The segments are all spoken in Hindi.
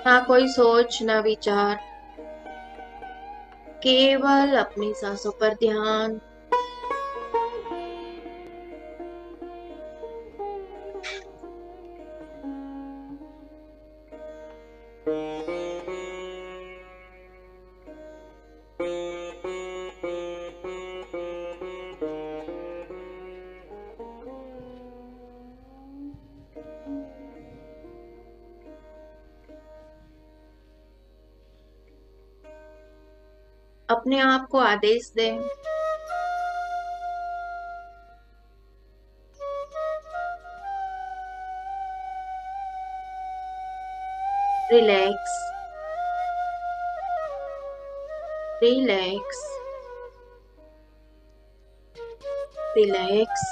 ना कोई सोच ना विचार, केवल अपनी सांसों पर ध्यान। अपने आप को आदेश दें, रिलैक्स, रिलैक्स, रिलैक्स।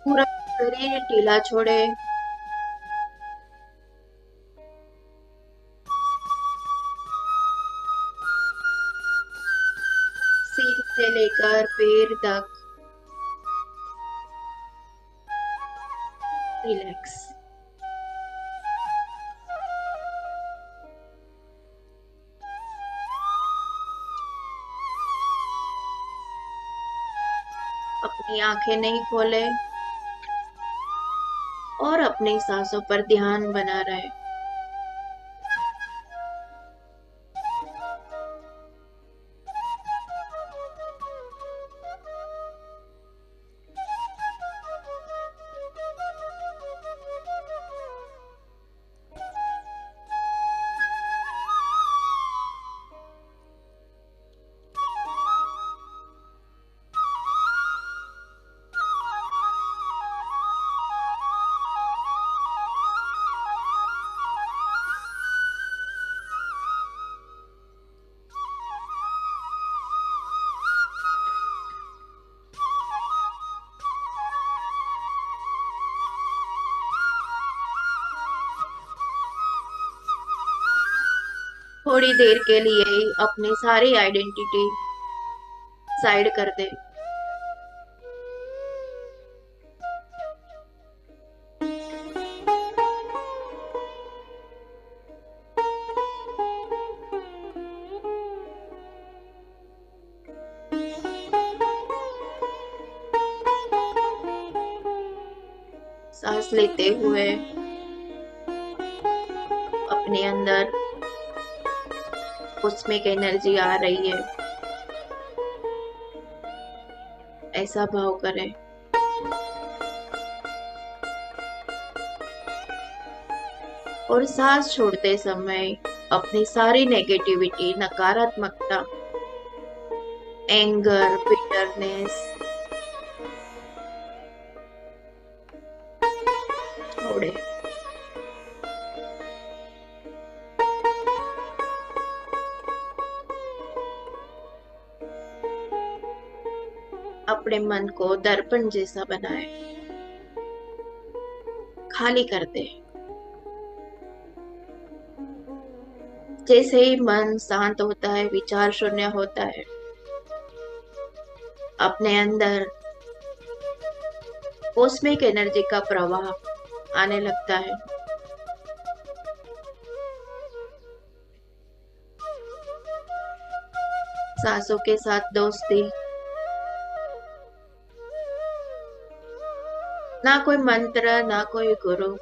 पूरा शरीर ढीला छोड़े, सिर से लेकर पैर तक रिलैक्स। अपनी आंखें नहीं खोले और अपनी सांसों पर ध्यान बना रहे। थोड़ी देर के लिए अपनी सारी आइडेंटिटी साइड कर दे। सांस लेते हुए अपने अंदर कॉस्मिक एनर्जी आ रही है, ऐसा भाव करें। और सांस छोड़ते समय अपनी सारी नेगेटिविटी, नकारात्मकता, एंगर, बिटरनेस छोड़े। अपने मन को दर्पण जैसा बनाए, खाली कर दे। जैसे ही मन शांत होता है, विचार शून्य होता है, अपने अंदर कॉस्मिक एनर्जी का प्रवाह आने लगता है। सांसों के साथ दोस्ती, ना कोई मंत्र, ना कोई गुरु,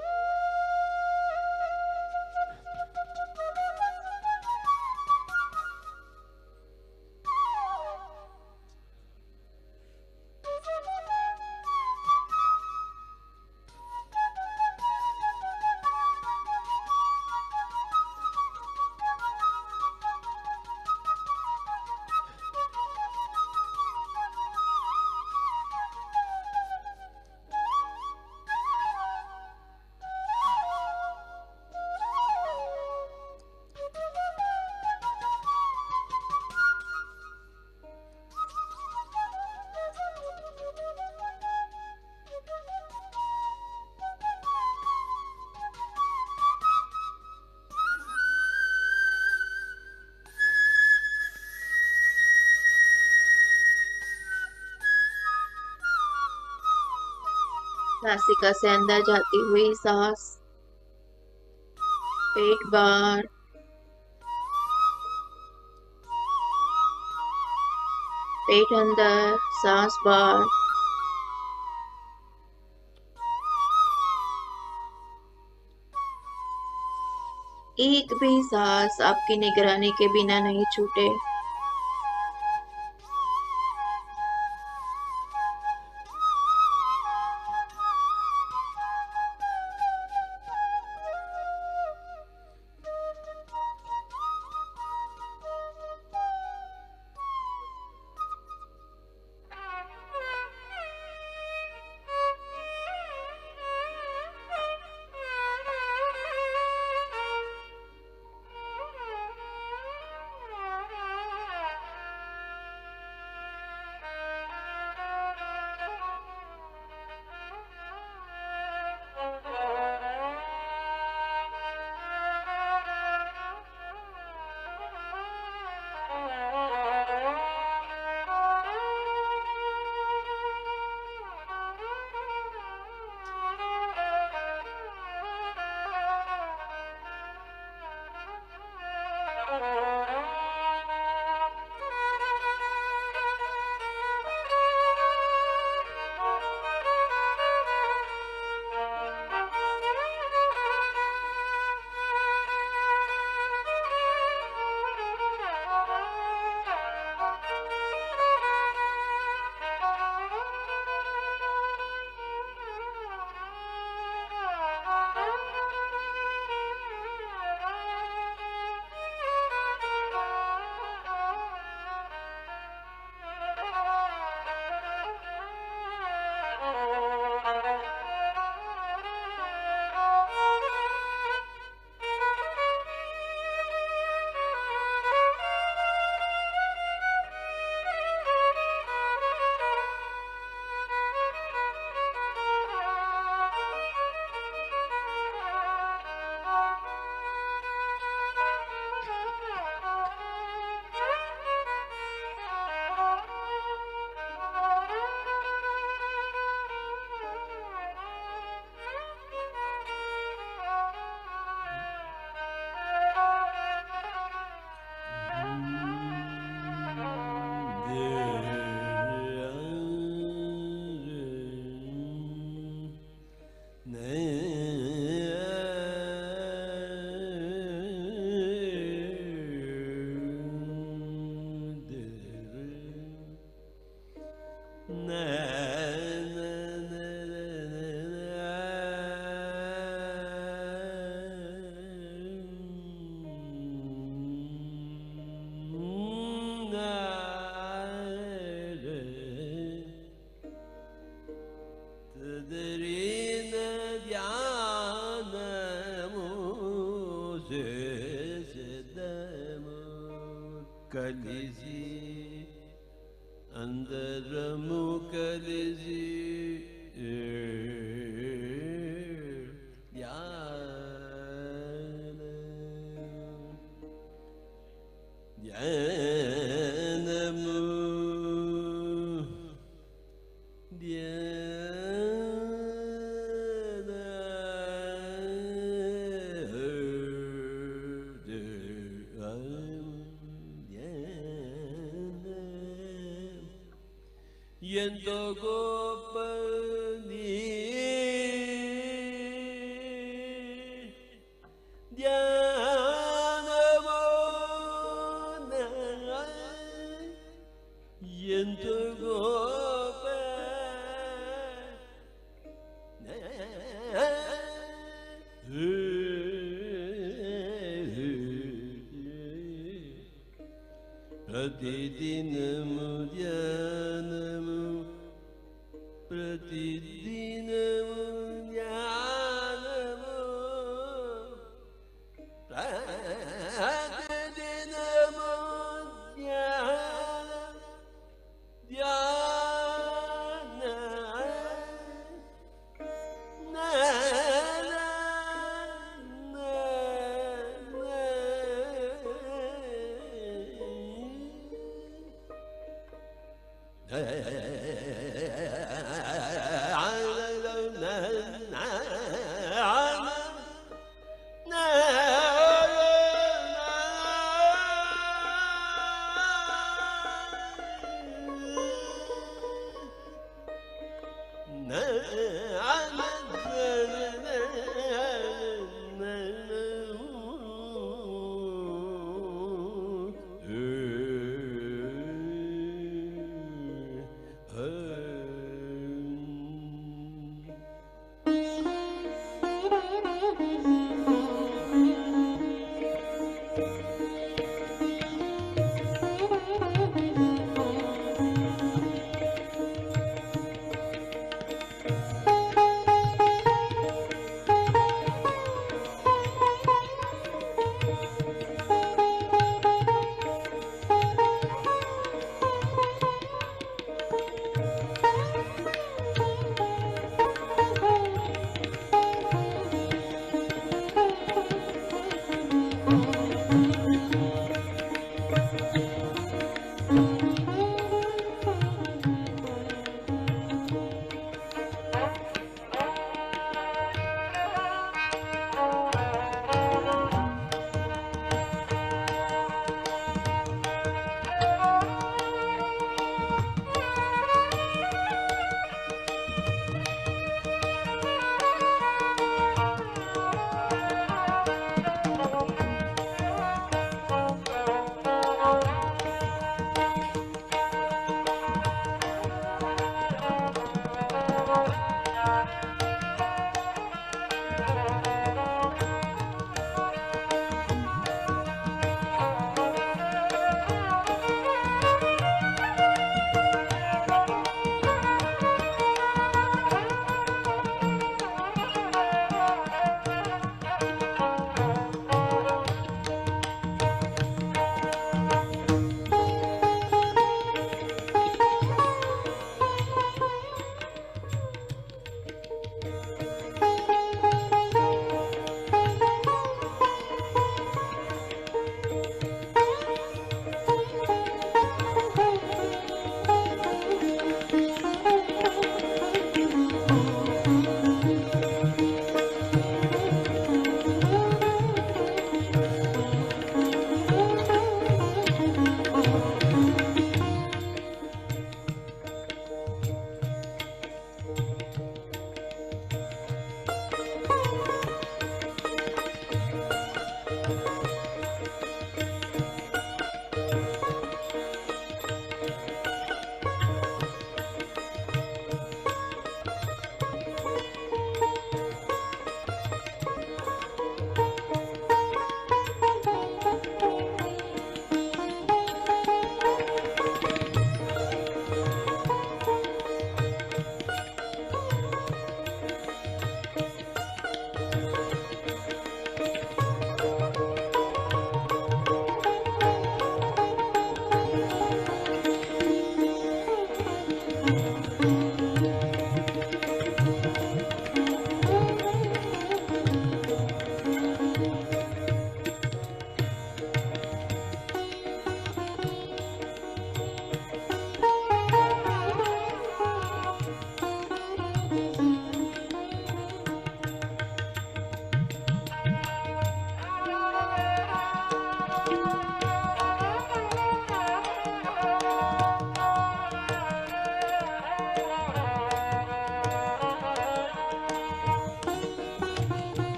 नासिका से अंदर जाती हुई सांस, पेट बार, पेट अंदर, सांस बार। एक भी सांस आपकी निगरानी के बिना नहीं छूटे। Kalizi Andaramu Kalizi Yendo Gopani Dhyanamona Yendo Pratidinamu Dhyanamu Pratidinamu Dhyanamu Pratidinamu Dhyana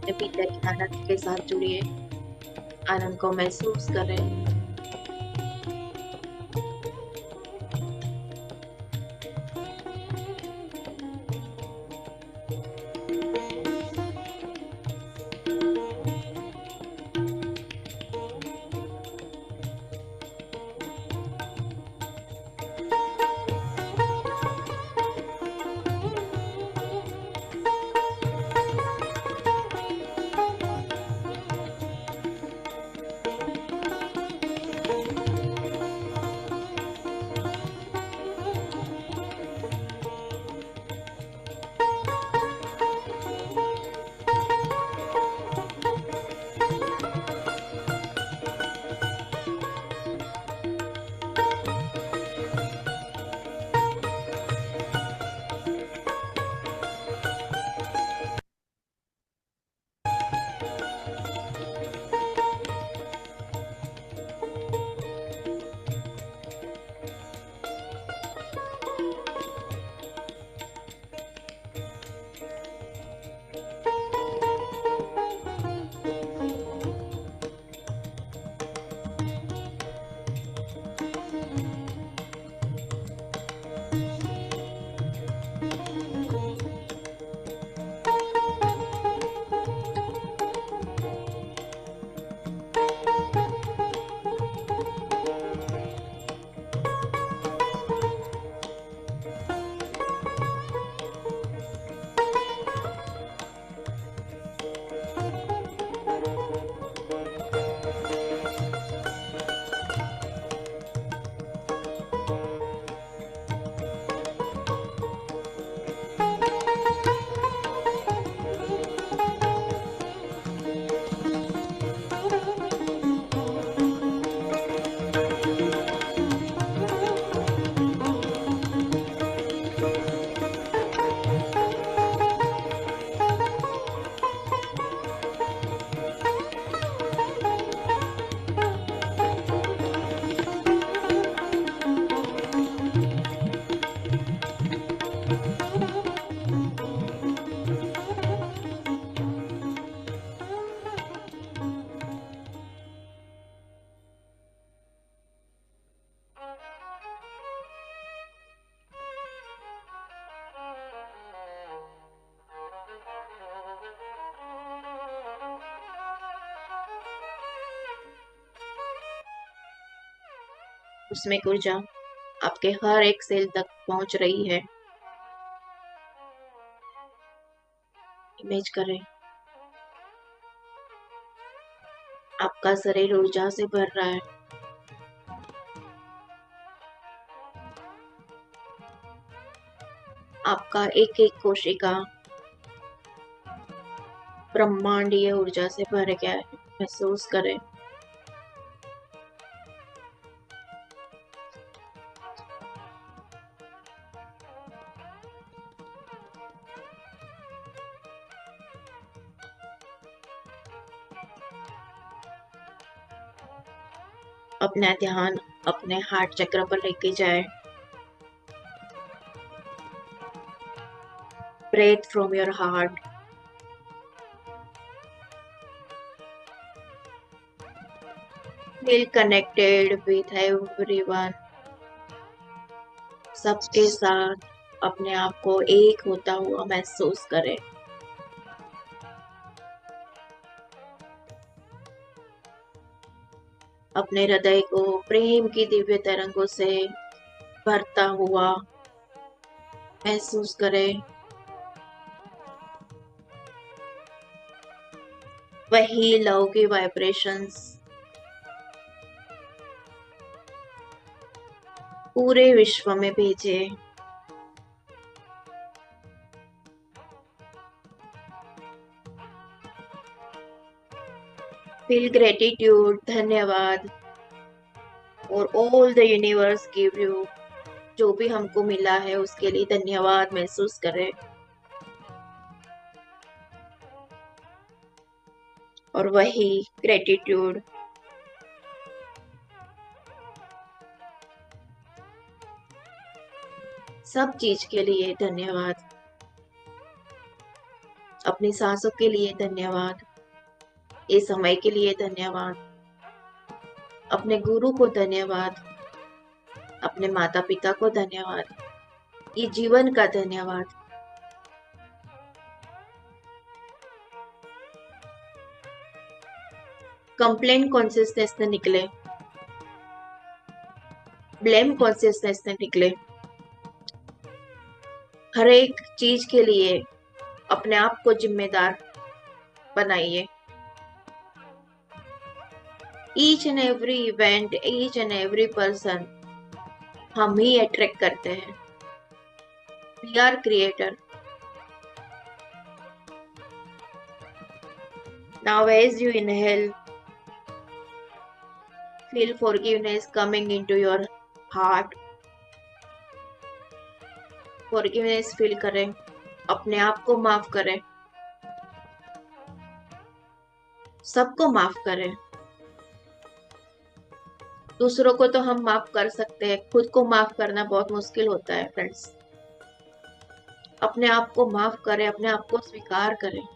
अपने भीतर के आनंद के साथ जुड़िए, आनंद को महसूस करें। उसमें ऊर्जा आपके हर एक सेल तक पहुंच रही है। इमेज करें, आपका शरीर ऊर्जा से भर रहा है। आपका एक एक कोशिका ब्रह्मांडीय ऊर्जा से भर गया है। महसूस करें। अपना ध्यान अपने हार्ट चक्र पर लेके जाए। Breathe from your heart. Feel connected with everyone. सबके साथ अपने आप को एक होता हुआ महसूस करें। अपने हृदय को प्रेम की दिव्य तरंगों से भरता हुआ महसूस करें। वही लव की वाइब्रेशंस पूरे विश्व में भेजे। फील ग्रेटिट्यूड, धन्यवाद, और all the universe give you, जो भी हमको मिला है उसके लिए धन्यवाद महसूस करें। और वही ग्रेटिट्यूड सब चीज के लिए धन्यवाद। अपनी सांसों के लिए धन्यवाद, इस समय के लिए धन्यवाद, अपने गुरु को धन्यवाद, अपने माता पिता को धन्यवाद, ये जीवन का धन्यवाद। कंप्लेंट कॉन्शियसनेस से निकले, ब्लेम कॉन्शियसनेस से निकले। हर एक चीज के लिए अपने आप को जिम्मेदार बनाइए। Each and every event, each and every person हम ही अट्रैक्ट करते हैं। We are creator. Now as you inhale, feel forgiveness coming into your heart. forgiveness feel करें, अपने आप को माफ करें, सबको माफ करें। दूसरों को तो हम माफ कर सकते हैं, खुद को माफ करना बहुत मुश्किल होता है फ्रेंड्स। अपने आप को माफ करें, अपने आप को स्वीकार करें।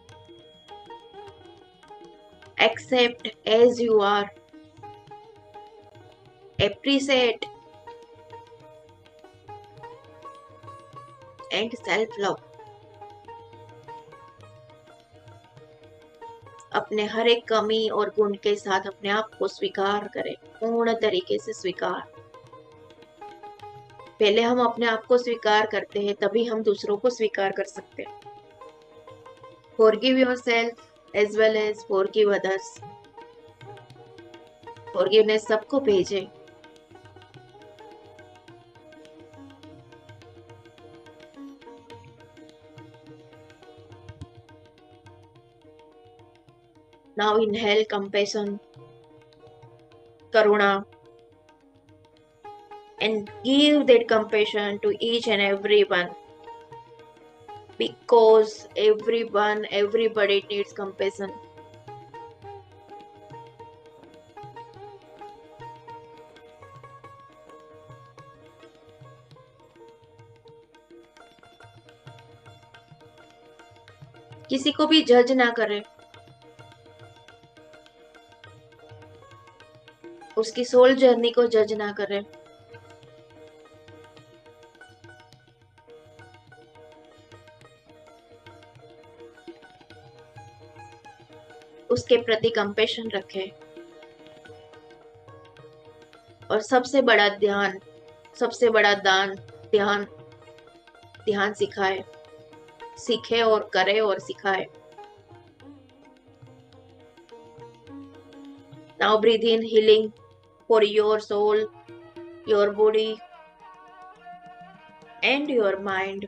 Accept as you are, appreciate and self love। अपने हर एक कमी और गुण के साथ अपने आप को स्वीकार करें, पूर्ण तरीके से स्वीकार। पहले हम अपने आप को स्वीकार करते हैं, तभी हम दूसरों को स्वीकार कर सकते हैं। Forgive yourself as well as forgive others। Forgiveness सबको भेजे। Now inhale compassion, karuna, and give that compassion to each and everyone, because everybody needs compassion। किसी को भी जज ना करें, उसकी सोल जर्नी को जज ना करें। उसके प्रति कंपैशन रखें, और सबसे बड़ा ध्यान, सबसे बड़ा दान ध्यान, ध्यान सिखाए, सीखे और करे और सिखाए। Now breathe in healing for your soul, your body and your mind।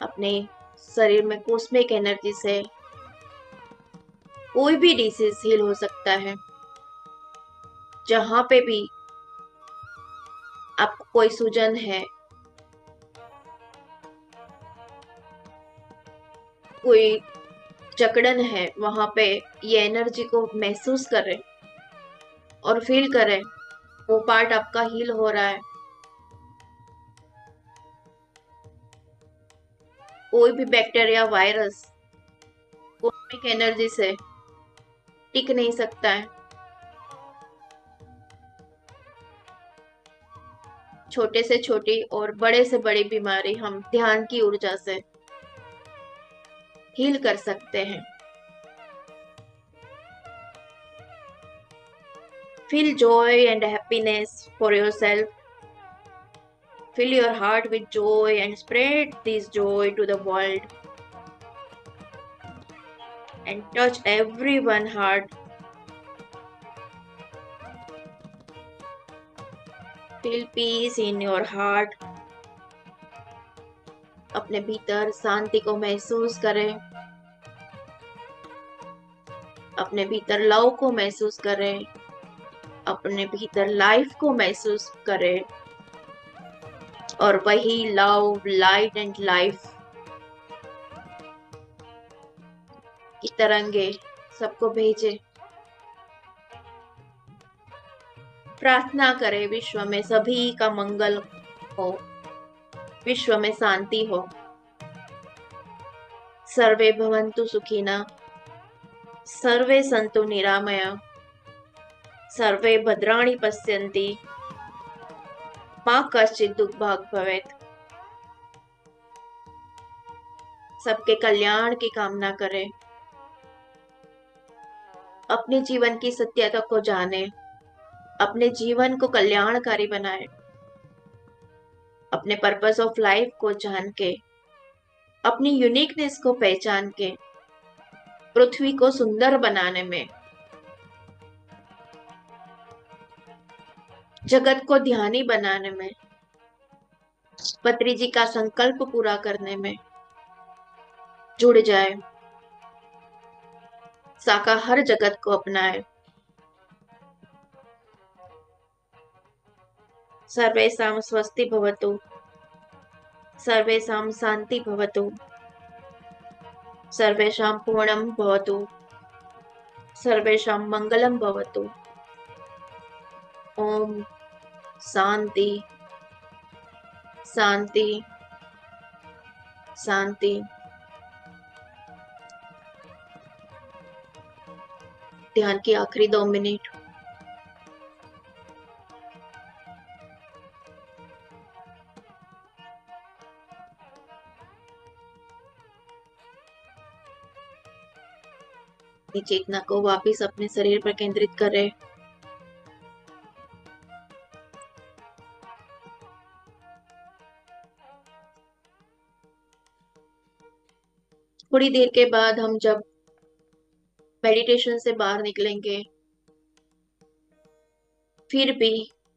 अपने शरीर में कॉस्मिक एनर्जी से कोई भी डिसीज हील हो सकता है। जहां पे भी आपको कोई सूजन है, कोई जकड़न है, वहां पे ये एनर्जी को महसूस करें और फील करें, वो पार्ट आपका हील हो रहा है। कोई भी बैक्टीरिया, वायरस कॉस्मिक एनर्जी से टिक नहीं सकता है। छोटे से छोटी और बड़े से बड़ी बीमारी हम ध्यान की ऊर्जा से हील कर सकते हैं। Feel joy and happiness for yourself। Fill your heart with joy and spread this joy to the world and touch everyone's heart। Feel peace in your heart। अपने भीतर शांति को महसूस करें, अपने भीतर लव को महसूस करें, अपने भीतर लाइफ को महसूस करें, और वही लव, लाइट एंड लाइफ की तरंगे सबको भेजे। प्रार्थना करें विश्व में सभी का मंगल हो, विश्व में शांति हो। सर्वे भवन्तु सुखिनः, सर्वे सन्तु निरामया, सर्वे भद्राणि पश्यन्ति, माँ कश्चित् दुःखभाग् भवेत्। सबके कल्याण की कामना करें, अपने जीवन की सत्यता को जाने, अपने जीवन को कल्याणकारी बनाए, अपने पर्पस ऑफ लाइफ को जान के, अपनी यूनिकनेस को पहचान के, पृथ्वी को सुंदर बनाने में, जगत को ध्यानी बनाने में, पत्री जी का संकल्प पूरा करने में जुड़ जाए, साकार जगत को अपनाए। सर्वेषां स्वस्ति भवतु, सर्वेषां शांति भवतु, सर्वेषां पूर्णं भवतु, सर्वेषां मंगलम भवतु। ओम शांति शांति शांति। ध्यान की आखिरी 2 मिनट। अपनी चेतना को वापस अपने शरीर पर केंद्रित करें। थोड़ी देर के बाद हम जब मेडिटेशन से बाहर निकलेंगे, फिर भी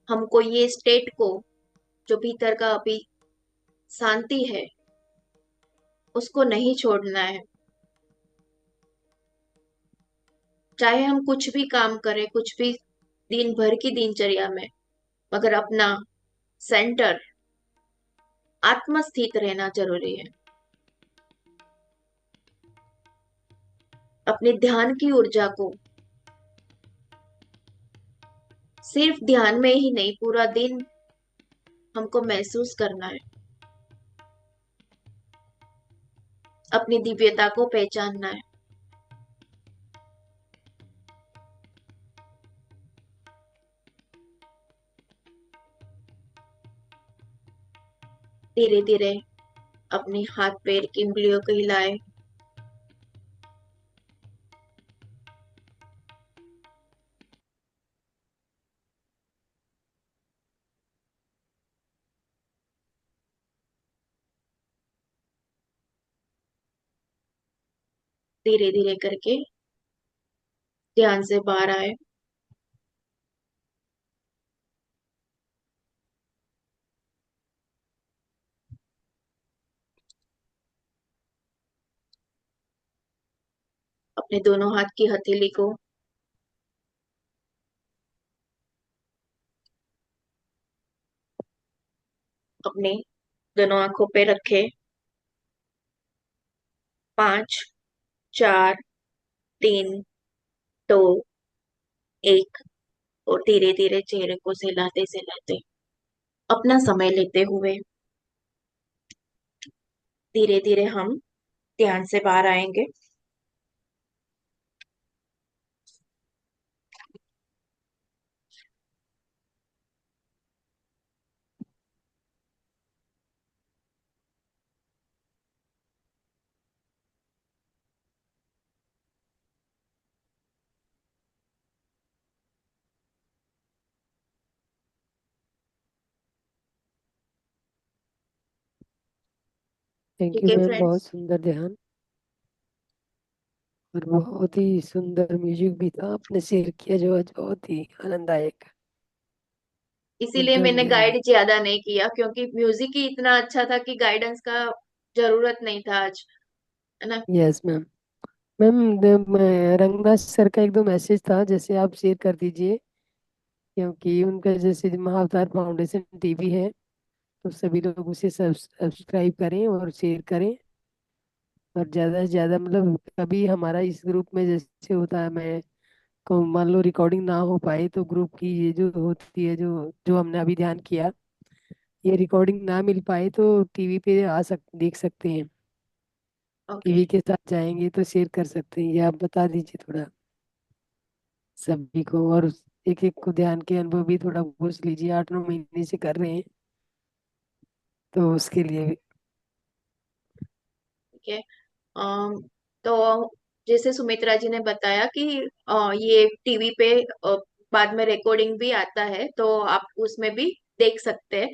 हमको ये स्टेट को, जो भीतर का अभी शांति है, उसको नहीं छोड़ना है। चाहे हम कुछ भी काम करें, कुछ भी दिन भर की दिनचर्या में, मगर अपना सेंटर आत्मस्थित रहना जरूरी है। अपने ध्यान की ऊर्जा को सिर्फ ध्यान में ही नहीं, पूरा दिन हमको महसूस करना है। अपनी दिव्यता को पहचानना है। धीरे धीरे अपने हाथ पैर की उंगलियों को हिलाए। धीरे धीरे करके ध्यान से बाहर आए। अपने दोनों हाथ की हथेली को अपने दोनों आंखों पे रखे। 5, 4, 3, 2, 1। और धीरे धीरे चेहरे को सहलाते सहलाते, अपना समय लेते हुए धीरे धीरे हम ध्यान से बाहर आएंगे। थैंक ठीक यू है मैम, बहुत फ्रेंड्स, सुंदर ध्यान और बहुत ही सुंदर म्यूजिक भी था आपने शेयर किया, जो आज बहुत ही आनंददायक इसीलिए एकदम मैंने ध्यान। गाइड ज्यादा नहीं किया, क्योंकि म्यूजिक ही इतना अच्छा था कि गाइडेंस का जरूरत नहीं था आज, है ना। Yes ma'am. Ma'am Ranganath sir का एक दो मैसेज था, जैसे आप शेयर कर दीजिए, क्योंकि उनका जैसे महाअवतार फाउंडेशन टीवी है, तो सभी लोग उसे सब्सक्राइब करें और शेयर करें। और ज़्यादा से ज़्यादा मतलब कभी हमारा इस ग्रुप में जैसे होता है, मैं को मान लो रिकॉर्डिंग ना हो पाए तो ग्रुप की ये जो होती है, जो जो हमने अभी ध्यान किया, ये रिकॉर्डिंग ना मिल पाए तो टीवी पे देख सकते हैं। ओके। टीवी के साथ जाएंगे तो शेयर कर सकते हैं, ये आप बता दीजिए थोड़ा सभी को। और एक एक को ध्यान के अनुभव भी थोड़ा पूछ लीजिए, 8-9 महीने से कर रहे हैं तो उसके लिए भी। ठीक है। तो जैसे सुमित्रा जी ने बताया कि ये टीवी पे बाद में रिकॉर्डिंग भी आता है, तो आप उसमें भी देख सकते हैं।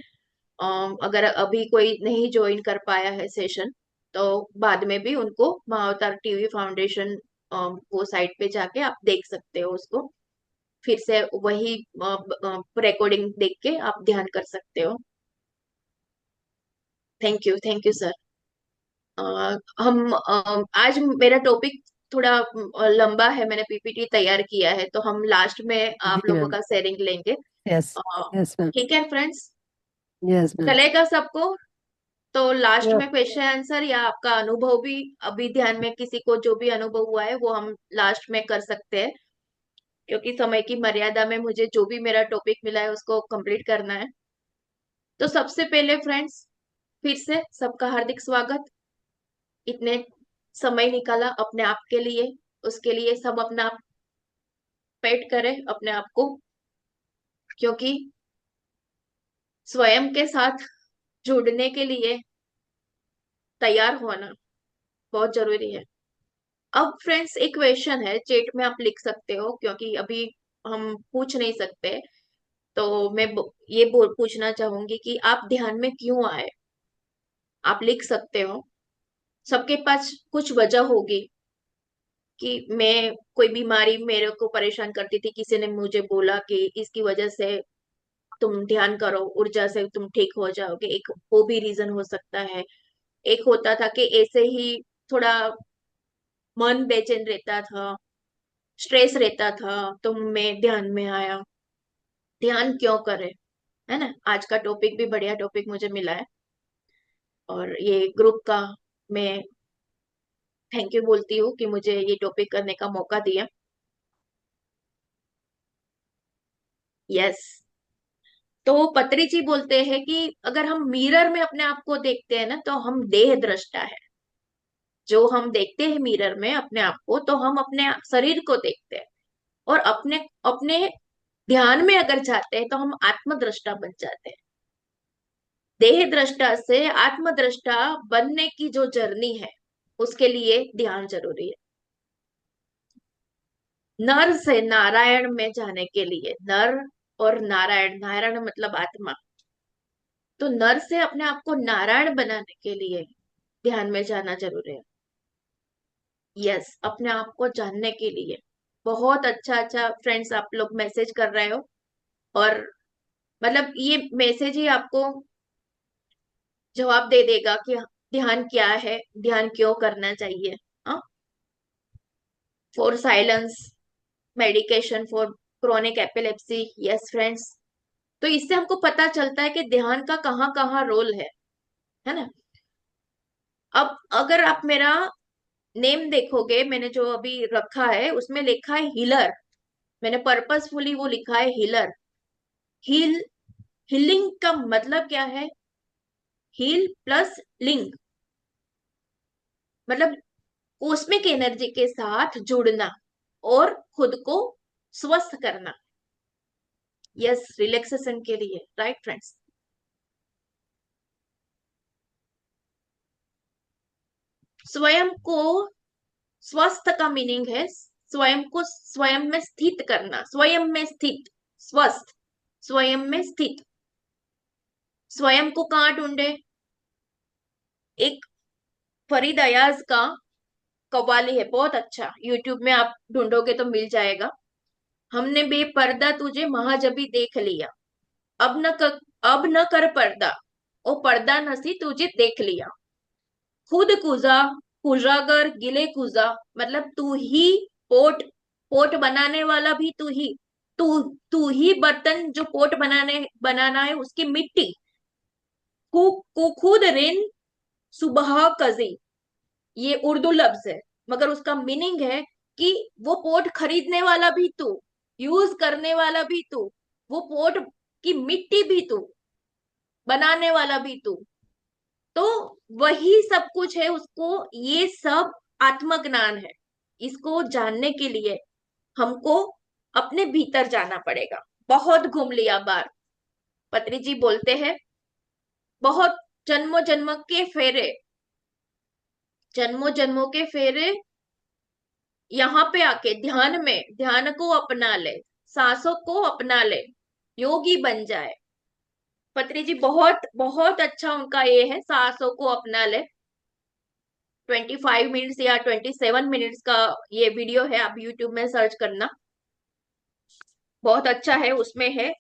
अगर अभी कोई नहीं ज्वाइन कर पाया है सेशन, तो बाद में भी उनको महाअवतार टीवी फाउंडेशन वो साइट पे जाके आप देख सकते हो उसको। फिर से वही रिकॉर्डिंग देख के आप ध्यान कर सकते हो। Thank you sir. हम आज मेरा टॉपिक थोड़ा लंबा है, मैंने पीपीटी तैयार किया है, तो हम लास्ट में आप जी लोगों मैम। का शेयरिंग लेंगे। यस। अ, यस मैम। ठीक है फ्रेंड्स, यस मैम। चलेगा सबको? तो लास्ट या में क्वेश्चन आंसर या आपका अनुभव भी, अभी ध्यान में किसी को जो भी अनुभव हुआ है वो हम लास्ट में कर सकते हैं, क्योंकि समय की मर्यादा में मुझे जो भी मेरा टॉपिक मिला है उसको कंप्लीट करना है। तो सबसे पहले फ्रेंड्स, फिर से सबका हार्दिक स्वागत। इतने समय निकाला अपने आप के लिए, उसके लिए सब अपना पेट करें अपने आप को, क्योंकि स्वयं के साथ जुड़ने के लिए तैयार होना बहुत जरूरी है। अब फ्रेंड्स, एक क्वेश्चन है, चैट में आप लिख सकते हो, क्योंकि अभी हम पूछ नहीं सकते, तो ये पूछना चाहूंगी कि आप ध्यान में क्यों आए। आप लिख सकते हो। सबके पास कुछ वजह होगी कि मैं, कोई बीमारी मेरे को परेशान करती थी, किसी ने मुझे बोला कि इसकी वजह से तुम ध्यान करो, ऊर्जा से तुम ठीक हो जाओगे, एक वो भी रीजन हो सकता है। एक होता था कि ऐसे ही थोड़ा मन बेचैन रहता था, स्ट्रेस रहता था, तो मैं ध्यान में आया। ध्यान क्यों करे, है ना? आज का टॉपिक भी बढ़िया टॉपिक मुझे मिला है, और ये ग्रुप का मैं थैंक यू बोलती हूँ कि मुझे ये टॉपिक करने का मौका दिया। यस। तो पत्री जी बोलते हैं कि अगर हम मिरर में अपने आप को देखते हैं ना, तो हम देह दृष्टा है। जो हम देखते हैं मिरर में अपने आप को, तो हम अपने शरीर को देखते हैं। और अपने अपने ध्यान में अगर जाते हैं तो हम आत्मदृष्टा बन जाते हैं। देह दृष्टा से आत्मदृष्टा बनने की जो जर्नी है, उसके लिए ध्यान जरूरी है। नर से नारायण में जाने के लिए, नर और नारायण, नारायण मतलब आत्मा, तो नर से अपने आप को नारायण बनाने के लिए ध्यान में जाना जरूरी है। यस, अपने आप को जानने के लिए। बहुत अच्छा अच्छा फ्रेंड्स आप लोग मैसेज कर रहे हो, और मतलब ये मैसेज ही आपको जवाब दे देगा कि ध्यान क्या है, ध्यान क्यों करना चाहिए। हाँ, for silence medication for chronic epilepsy. Yes friends, तो इससे हमको पता चलता है कि ध्यान का कहाँ कहाँ रोल है ना? अब अगर आप मेरा नेम देखोगे, मैंने जो अभी रखा है उसमें लिखा है हीलर। मैंने पर्पसफुली वो लिखा है हीलर। हील, हीलिंग का मतलब क्या है? हील प्लस लिंग, मतलब कॉस्मिक एनर्जी के साथ जुड़ना और खुद को स्वस्थ करना। यस, रिलैक्सेशन के लिए, राइट फ्रेंड्स? स्वयं को स्वस्थ का मीनिंग है स्वयं को स्वयं में स्थित करना, स्वयं में स्थित, स्वस्थ, स्वयं में स्थित। स्वयं को कहाँ ढूंढे? एक फरीद अयाज का कव्वाली है, बहुत अच्छा, यूट्यूब में आप ढूंढोगे तो मिल जाएगा। हमने बेपर्दा तुझे महाजबी देख लिया, अब न कर पर्दा, ओ पर्दा नसी तुझे देख लिया। खुद कुजा, कुजागर गिले कुजा, मतलब तू ही पोट, पोट बनाने वाला भी तू ही, तू तू ही बर्तन जो पोट बनाना है उसकी मिट्टी। खुद रिन सुबह कजी, ये उर्दू लफ्ज है, मगर उसका मीनिंग है कि वो पोट खरीदने वाला भी तू, यूज करने वाला भी तू, वो पोट की मिट्टी भी तू, बनाने वाला भी तू। तो वही सब कुछ है उसको, ये सब आत्मज्ञान है। इसको जानने के लिए हमको अपने भीतर जाना पड़ेगा। बहुत घूम लिया बार, पत्री जी बोलते हैं, बहुत जन्मों जन्म के फेरे, जन्मों जन्मों के फेरे, यहाँ पे आके ध्यान में, ध्यान को अपना ले, सांसों को अपना ले, योगी बन जाए। पत्री जी बहुत बहुत अच्छा उनका ये है, सांसों को अपना ले। 25 मिनट्स या 27 मिनट्स का ये वीडियो है, आप यूट्यूब में सर्च करना, बहुत अच्छा है। उसमें है,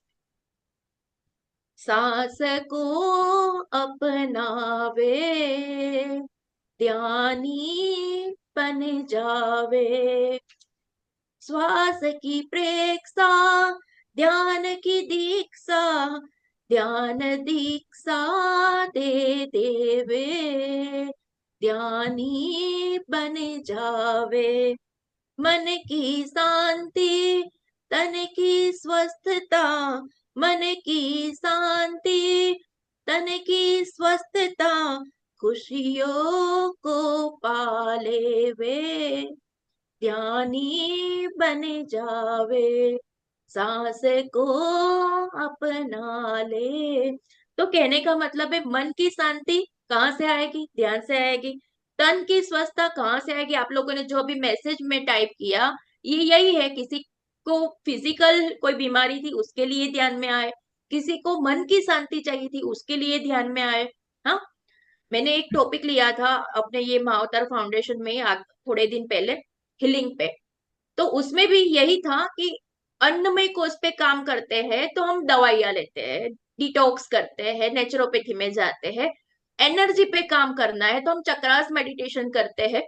सांस को अपनावे, ध्यानी बन जावे, श्वास की प्रेक्षा, ध्यान की दीक्षा, ध्यान दीक्षा दे देवे, ध्यानी बन जावे, मन की शांति, तन की स्वस्थता, मन की शांति, तन की स्वस्थता, खुशियों को पाले वे, ध्यानी बन जावे, सांस को अपना ले। तो कहने का मतलब है, मन की शांति कहाँ से आएगी? ध्यान से आएगी। तन की स्वस्थता कहाँ से आएगी? आप लोगों ने जो भी मैसेज में टाइप किया, ये यही है। किसी को फिजिकल कोई बीमारी थी, उसके लिए ध्यान में आए, किसी को मन की शांति चाहिए थी, उसके लिए ध्यान में आए। हाँ, मैंने एक टॉपिक लिया था अपने ये महाअवतार फाउंडेशन में थोड़े दिन पहले, हीलिंग पे। तो उसमें भी यही था कि अन्नमय कोश पे काम करते हैं तो हम दवाइयां लेते हैं, डिटॉक्स करते हैं, नेचुरोपैथी में जाते हैं। एनर्जी पे काम करना है तो हम चक्रास मेडिटेशन करते हैं,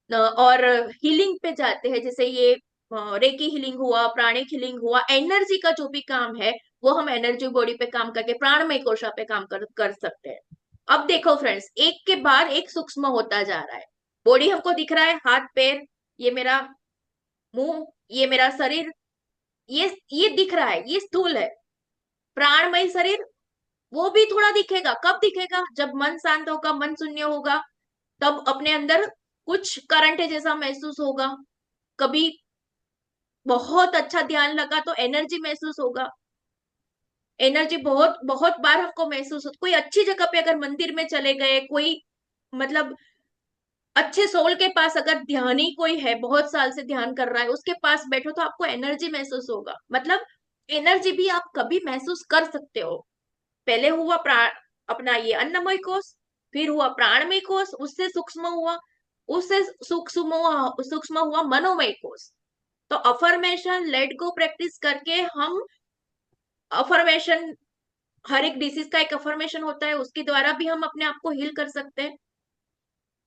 और हीलिंग पे जाते हैं, जैसे ये रेकी हीलिंग हुआ, प्राणिक हीलिंग हुआ। एनर्जी का जो भी काम है वो हम एनर्जी बॉडी पे काम करके प्राणमय कोशा पे काम कर सकते हैं। अब देखो फ्रेंड्स, एक के बाद एक सूक्ष्म होता जा रहा है। बॉडी हमको दिख रहा है, हाथ पैर, ये मेरा मुंह, ये मेरा शरीर, ये दिख रहा है, ये स्थूल है। प्राणमय शरीर, वो भी थोड़ा दिखेगा। कब दिखेगा? जब मन शांत होगा, मन शून्य होगा, तब अपने अंदर कुछ करंट है जैसा महसूस होगा। कभी बहुत अच्छा ध्यान लगा तो एनर्जी महसूस होगा। एनर्जी बहुत बहुत बार हमको महसूस हो। कोई अच्छी जगह पे अगर मंदिर में चले गए, कोई मतलब अच्छे सोल के पास अगर ध्यानी कोई है, बहुत साल से ध्यान कर रहा है, उसके पास बैठो तो आपको एनर्जी महसूस होगा। मतलब एनर्जी भी आप कभी महसूस कर सकते हो। पहले हुआ प्राण, अपना ये अन्नमय कोश, फिर हुआ प्राणमय कोश, उससे सूक्ष्म हुआ, उससे सूक्ष्म हुआ मनोमय कोश। तो अफर्मेशन, लेट गो प्रैक्टिस करके हम अफर्मेशन, हर एक डिसीज का एक अफर्मेशन होता है, उसके द्वारा भी हम अपने आप को हील कर सकते हैं।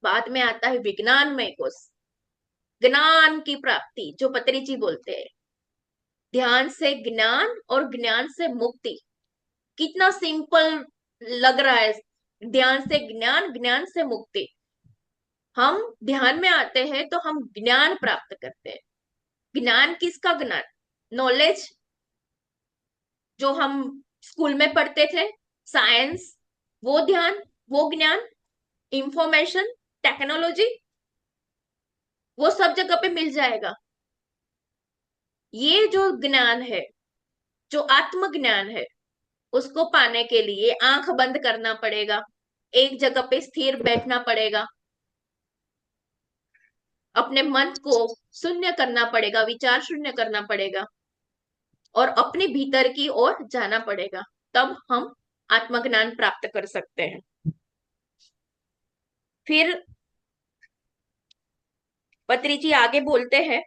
बाद में आता है विज्ञानमय कोश, ज्ञान की प्राप्ति, जो पतरी जी बोलते हैं, ध्यान से ज्ञान और ज्ञान से मुक्ति। कितना सिंपल लग रहा है, ध्यान से ज्ञान, ज्ञान से मुक्ति। हम ध्यान में आते हैं तो हम ज्ञान प्राप्त करते हैं। ज्ञान किसका ज्ञान? नॉलेज, जो हम स्कूल में पढ़ते थे, साइंस, वो ध्यान, वो ज्ञान, इंफॉर्मेशन, टेक्नोलॉजी, वो सब जगह पे मिल जाएगा। ये जो ज्ञान है, जो आत्मज्ञान है, उसको पाने के लिए आंख बंद करना पड़ेगा, एक जगह पे स्थिर बैठना पड़ेगा, अपने मन को शून्य करना पड़ेगा, विचार शून्य करना पड़ेगा, और अपने भीतर की ओर जाना पड़ेगा। तब हम आत्मज्ञान प्राप्त कर सकते हैं। फिर पत्री जी आगे बोलते हैं,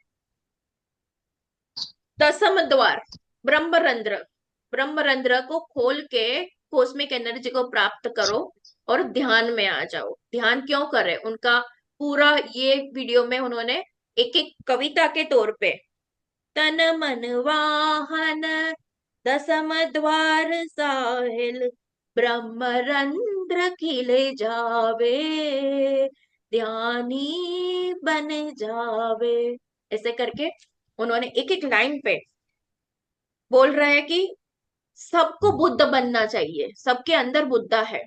दसम द्वार, ब्रह्मरंध्र, ब्रह्मरंध्र को खोल के कॉस्मिक एनर्जी को प्राप्त करो और ध्यान में आ जाओ। ध्यान क्यों करे, उनका पूरा ये वीडियो में उन्होंने एक एक कविता के तौर पे, तन मन वाहन, दसम द्वार साहिल, ब्रह्मरंध्र खिले जावे, ध्यानी बन जावे, ऐसे करके उन्होंने एक एक लाइन पे बोल रहा है कि सबको बुद्ध बनना चाहिए, सबके अंदर बुद्धा है।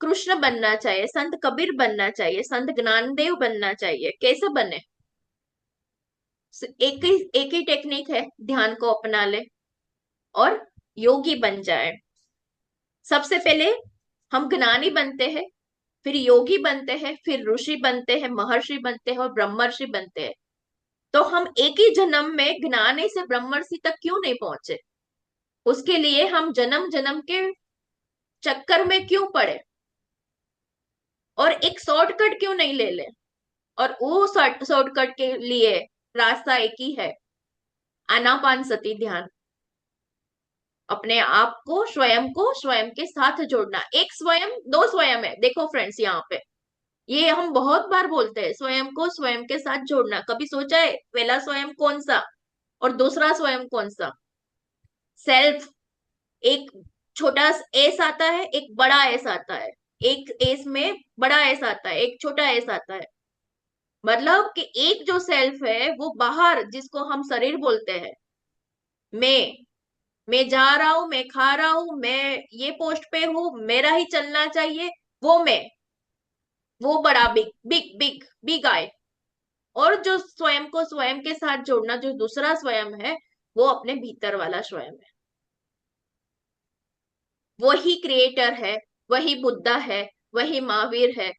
कृष्ण बनना चाहिए, संत कबीर बनना चाहिए, संत ज्ञानदेव बनना चाहिए। कैसे बने? एक ही टेक्निक है, ध्यान को अपना ले और योगी बन जाए। सबसे पहले हम ज्ञानी बनते हैं, फिर योगी बनते हैं, फिर ऋषि बनते हैं, महर्षि बनते हैं और ब्रह्मर्षि बनते हैं। तो हम एक ही जन्म में ज्ञानी से ब्रह्मर्षि तक क्यों नहीं पहुंचे? उसके लिए हम जन्म जन्म के चक्कर में क्यों पड़े? और एक शॉर्टकट क्यों नहीं ले ले? और वो शॉर्टकट के लिए रास्ता एक ही है, आनापान सती ध्यान। अपने आप को स्वयं के साथ जोड़ना। एक स्वयं, दो स्वयं है, देखो फ्रेंड्स यहाँ पे ये हम बहुत बार बोलते हैं, स्वयं को स्वयं के साथ जोड़ना। कभी सोचा है पहला स्वयं कौन सा और दूसरा स्वयं कौन सा? सेल्फ, एक छोटा एस आता है, एक बड़ा एस आता है। एक एस में बड़ा एस आता है, एक छोटा एस आता है। मतलब कि एक जो सेल्फ है वो बाहर, जिसको हम शरीर बोलते हैं, मैं मैं जा रहा हूं, मैं खा रहा हूं, मैं ये पोस्ट पे हूं, मेरा ही चलना चाहिए, वो मैं, वो बड़ा बिग बिग बिग बिग आए। और जो स्वयं को स्वयं के साथ जोड़ना, जो दूसरा स्वयं है, वो अपने भीतर वाला स्वयं है। वही क्रिएटर है, वही बुद्धा है, वही महावीर है,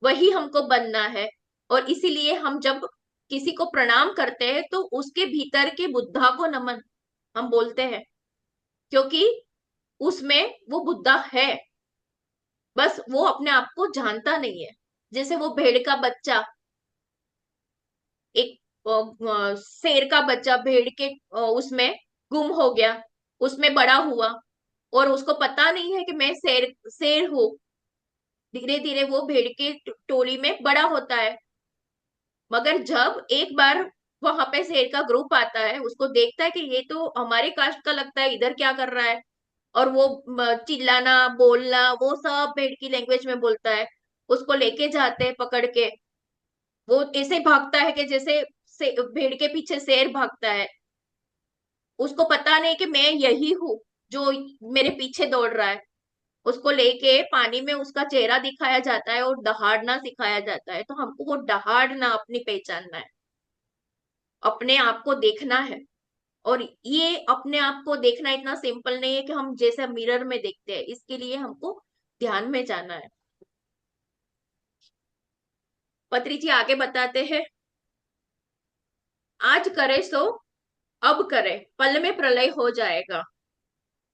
वही हमको बनना है। और इसीलिए हम जब किसी को प्रणाम करते हैं तो उसके भीतर के बुद्धा को नमन हम बोलते हैं, क्योंकि उसमें वो बुद्धा है, बस वो अपने आप को जानता नहीं है। जैसे वो भेड़ का बच्चा, एक शेर का बच्चा भेड़ के उसमें गुम हो गया, उसमें बड़ा हुआ और उसको पता नहीं है कि मैं शेर शेर हूँ। धीरे धीरे वो भेड़ के टोली में बड़ा होता है। मगर जब एक बार वहां पे शेर का ग्रुप आता है, उसको देखता है कि ये तो हमारे कास्ट का लगता है, इधर क्या कर रहा है, और वो चिल्लाना बोलना वो सब भेड़ की लैंग्वेज में बोलता है। उसको लेके जाते हैं पकड़ के। वो ऐसे भागता है कि जैसे भेड़ के पीछे शेर भागता है। उसको पता नहीं कि मैं यही हूँ जो मेरे पीछे दौड़ रहा है। उसको लेके पानी में उसका चेहरा दिखाया जाता है और दहाड़ना सिखाया जाता है। तो हमको वो दहाड़ना अपनी पहचानना है, अपने आप को देखना है। और ये अपने आप को देखना इतना सिंपल नहीं है कि हम जैसे मिरर में देखते हैं, इसके लिए हमको ध्यान में जाना है। पत्री जी आगे बताते हैं, आज करे सो अब करे, पल में प्रलय हो जाएगा,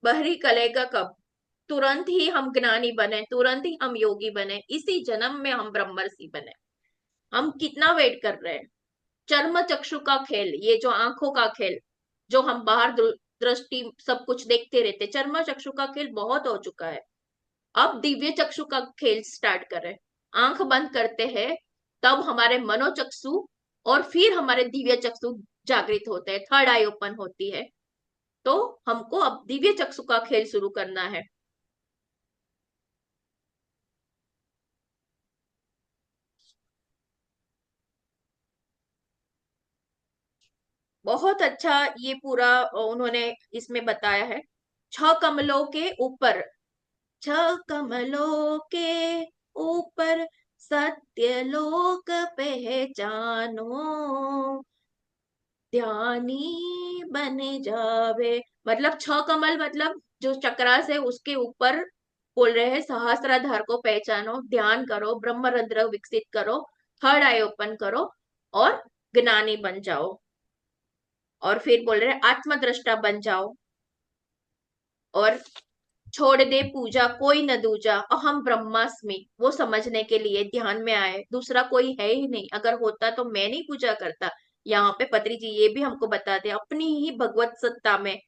बहरी कलेगा कब। तुरंत ही हम ज्ञानी बने, तुरंत ही हम योगी बने, इसी जन्म में हम ब्रह्मर्षि बने। हम कितना वेट कर रहे हैं? चर्म चक्षु का खेल, ये जो आंखों का खेल, जो हम बाहर दृष्टि सब कुछ देखते रहते, चर्म चक्षु का खेल बहुत हो चुका है। अब दिव्य चक्षु का खेल स्टार्ट करें। आंख बंद करते हैं, तब हमारे मनोचक्षु और फिर हमारे दिव्य चक्षु जागृत होते हैं, थर्ड आई ओपन होती है। तो हमको अब दिव्य चक्षु का खेल शुरू करना है। बहुत अच्छा ये पूरा उन्होंने इसमें बताया है। छह कमलों के ऊपर, छह कमलों के ऊपर सत्य लोक पहचानो, ध्यानी बने जावे। मतलब छह कमल, मतलब जो चक्रास है उसके ऊपर बोल रहे हैं, सहस्त्राधार को पहचानो, ध्यान करो, ब्रह्मरंध्र विकसित करो, थर्ड आई ओपन करो और ज्ञानी बन जाओ। और फिर बोल रहे हैं आत्मद्रष्टा बन जाओ और छोड़ दे पूजा कोई न दूजा, अहम ब्रह्मास्मि, वो समझने के लिए ध्यान में आए, दूसरा कोई है ही नहीं, अगर होता तो मैं नहीं पूजा करता। यहाँ पे पत्री जी ये भी हमको बताते हैं, अपनी ही भगवत सत्ता में,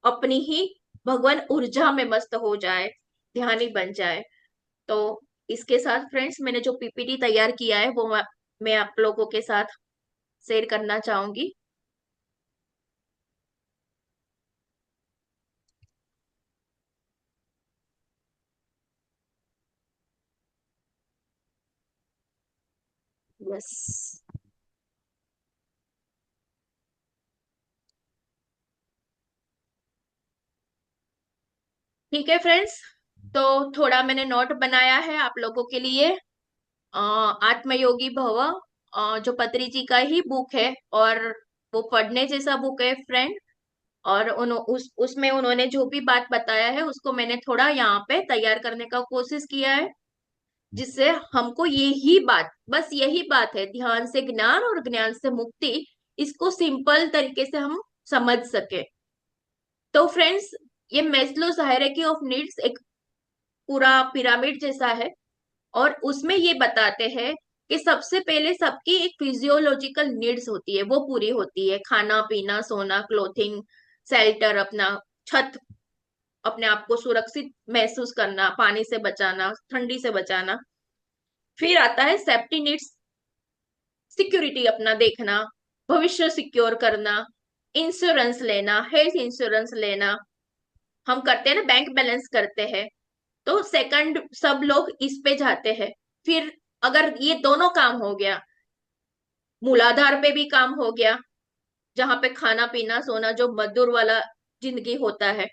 अपनी ही भगवान ऊर्जा में मस्त हो जाए, ध्यानी बन जाए। तो इसके साथ फ्रेंड्स, मैंने जो पीपीटी तैयार किया है वो मैं आप लोगों के साथ शेयर करना चाहूंगी। बस। ठीक है फ्रेंड्स, तो थोड़ा मैंने नोट बनाया है आप लोगों के लिए। आत्मयोगी भव, जो पत्री जी का ही बुक है, और वो पढ़ने जैसा बुक है फ्रेंड। और उसमें उन्होंने जो भी बात बताया है उसको मैंने थोड़ा यहाँ पे तैयार करने का कोशिश किया है, जिससे हमको यही बात, बस यही बात है, ध्यान से ज्ञान और ज्ञान से मुक्ति, इसको सिंपल तरीके से हम समझ सके। तो फ्रेंड्स, ये मेस्लोस हायरार्की ऑफ नीड्स एक पूरा पिरामिड जैसा है, और उसमें ये बताते हैं कि सबसे पहले सबकी एक फिजियोलॉजिकल नीड्स होती है, वो पूरी होती है। खाना पीना, सोना, क्लोथिंग, शेल्टर, अपना छत, अपने आप को सुरक्षित महसूस करना, पानी से बचाना, ठंडी से बचाना। फिर आता है सेफ्टी नीड्स, सिक्योरिटी अपना देखना, भविष्य सिक्योर करना, इंश्योरेंस लेना, हेल्थ इंश्योरेंस लेना। हम करते हैं ना, बैंक बैलेंस करते हैं, तो सेकंड सब लोग इस पे जाते हैं। फिर अगर ये दोनों काम हो गया, मूलाधार पे भी काम हो गया, जहां पे खाना पीना सोना जो मजदूर वाला जिंदगी होता है,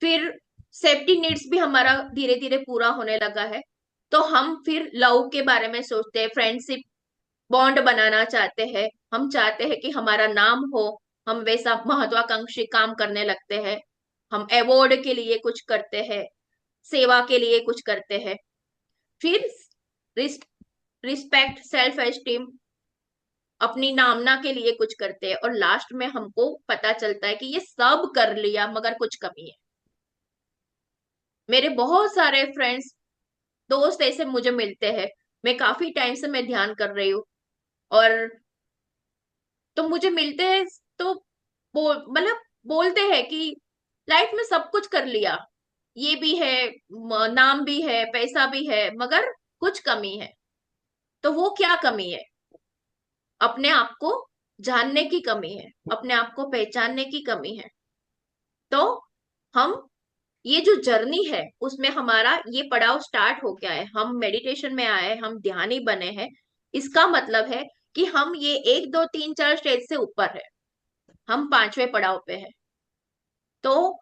फिर सेफ्टी नीड्स भी हमारा धीरे धीरे पूरा होने लगा है, तो हम फिर लव के बारे में सोचते हैं, फ्रेंडशिप बॉन्ड बनाना चाहते हैं, हम चाहते हैं कि हमारा नाम हो, हम वैसा महत्वाकांक्षी काम करने लगते हैं, हम अवार्ड के लिए कुछ करते हैं, सेवा के लिए कुछ करते हैं। फिर रिस्पेक्ट, सेल्फ एस्टीम, अपनी नामना के लिए कुछ करते हैं, और लास्ट में हमको पता चलता है कि ये सब कर लिया मगर कुछ कमी है। मेरे बहुत सारे फ्रेंड्स, दोस्त ऐसे मुझे मिलते हैं, मैं काफी टाइम से मैं ध्यान कर रही हूँ, और तो मुझे मिलते हैं, तो मतलब बोलते हैं कि लाइफ में सब कुछ कर लिया, ये भी है, नाम भी है, पैसा भी है, मगर कुछ कमी है। तो वो क्या कमी है? अपने आप को जानने की कमी है, अपने आप को पहचानने की कमी है। तो हम, ये जो जर्नी है उसमें हमारा ये पड़ाव स्टार्ट हो गया है, हम मेडिटेशन में आए, हम ध्यानी बने हैं, इसका मतलब है कि हम ये 1 2 3 4 स्टेज से ऊपर है, हम 5वें पड़ाव पे है। तो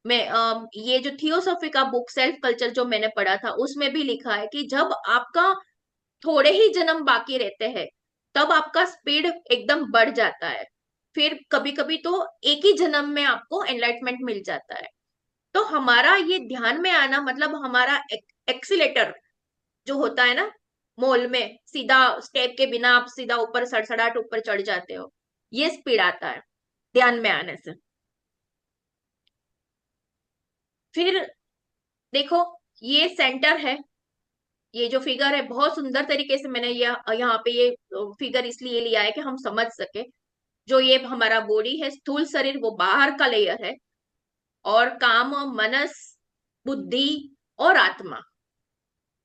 मैं ये जो थियोसॉफी का बुक सेल्फ कल्चर जो मैंने पढ़ा था, उसमें भी लिखा है कि जब आपका थोड़े ही जन्म बाकी रहते हैं, तब आपका स्पीड एकदम बढ़ जाता है। फिर कभी कभी तो एक ही जन्म में आपको एनलाइटमेंट मिल जाता है। तो हमारा ये ध्यान में आना मतलब हमारा एक्सीलेटर जो होता है ना, मॉल में सीधा स्टेप के बिना आप सीधा ऊपर सड़सड़ाट ऊपर चढ़ जाते हो, ये स्पीड आता है ध्यान में आने से। फिर देखो, ये सेंटर है, ये जो फिगर है बहुत सुंदर तरीके से मैंने यहाँ पे ये फिगर इसलिए लिया है कि हम समझ सके। जो ये हमारा बॉडी है, स्थूल शरीर, वो बाहर का लेयर है, और काम, मनस, बुद्धि और आत्मा।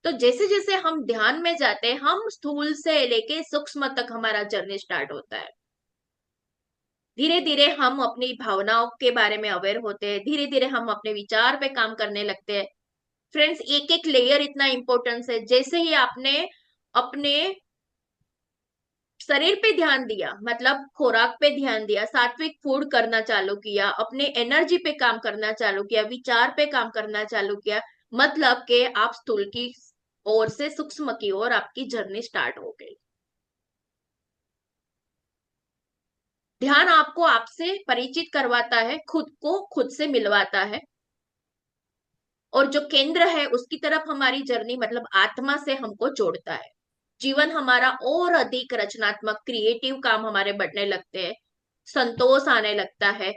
तो जैसे जैसे हम ध्यान में जाते हैं, हम स्थूल से लेके सूक्ष्म तक हमारा जर्नी स्टार्ट होता है। धीरे धीरे हम अपनी भावनाओं के बारे में अवेयर होते हैं, धीरे धीरे हम अपने विचार पे काम करने लगते हैं। फ्रेंड्स, एक एक लेयर इतना इंपॉर्टेंस है। जैसे ही आपने अपने शरीर पे ध्यान दिया, मतलब खुराक पे ध्यान दिया, सात्विक फूड करना चालू किया, अपने एनर्जी पे काम करना चालू किया, विचार पे काम करना चालू किया, मतलब कि आप स्थूल की ओर से सूक्ष्म की ओर आपकी जर्नी स्टार्ट हो गई। ध्यान आपको आपसे परिचित करवाता है, खुद को खुद से मिलवाता है, और जो केंद्र है उसकी तरफ हमारी जर्नी मतलब आत्मा से हमको जोड़ता है। जीवन हमारा और अधिक रचनात्मक, क्रिएटिव काम हमारे बढ़ने लगते हैं, संतोष आने लगता है,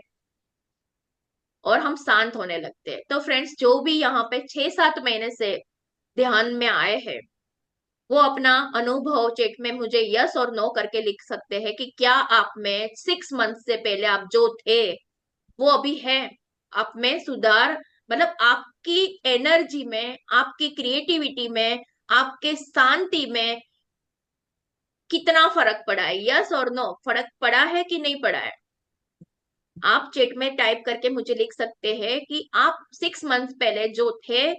और हम शांत होने लगते हैं। तो फ्रेंड्स, जो भी यहाँ पे 6 7 महीने से ध्यान में आए हैं, वो अपना अनुभव चेट में मुझे यस और नो करके लिख सकते हैं कि क्या आप में 6 मंथ से पहले आप जो थे वो अभी है। आप में सुधार, मतलब आपकी एनर्जी में, आपकी क्रिएटिविटी में, आपके शांति में कितना फर्क पड़ा है? यस और नो, फर्क पड़ा है कि नहीं पड़ा है? आप चेट में टाइप करके मुझे लिख सकते हैं कि आप 6 मंथ पहले जो थे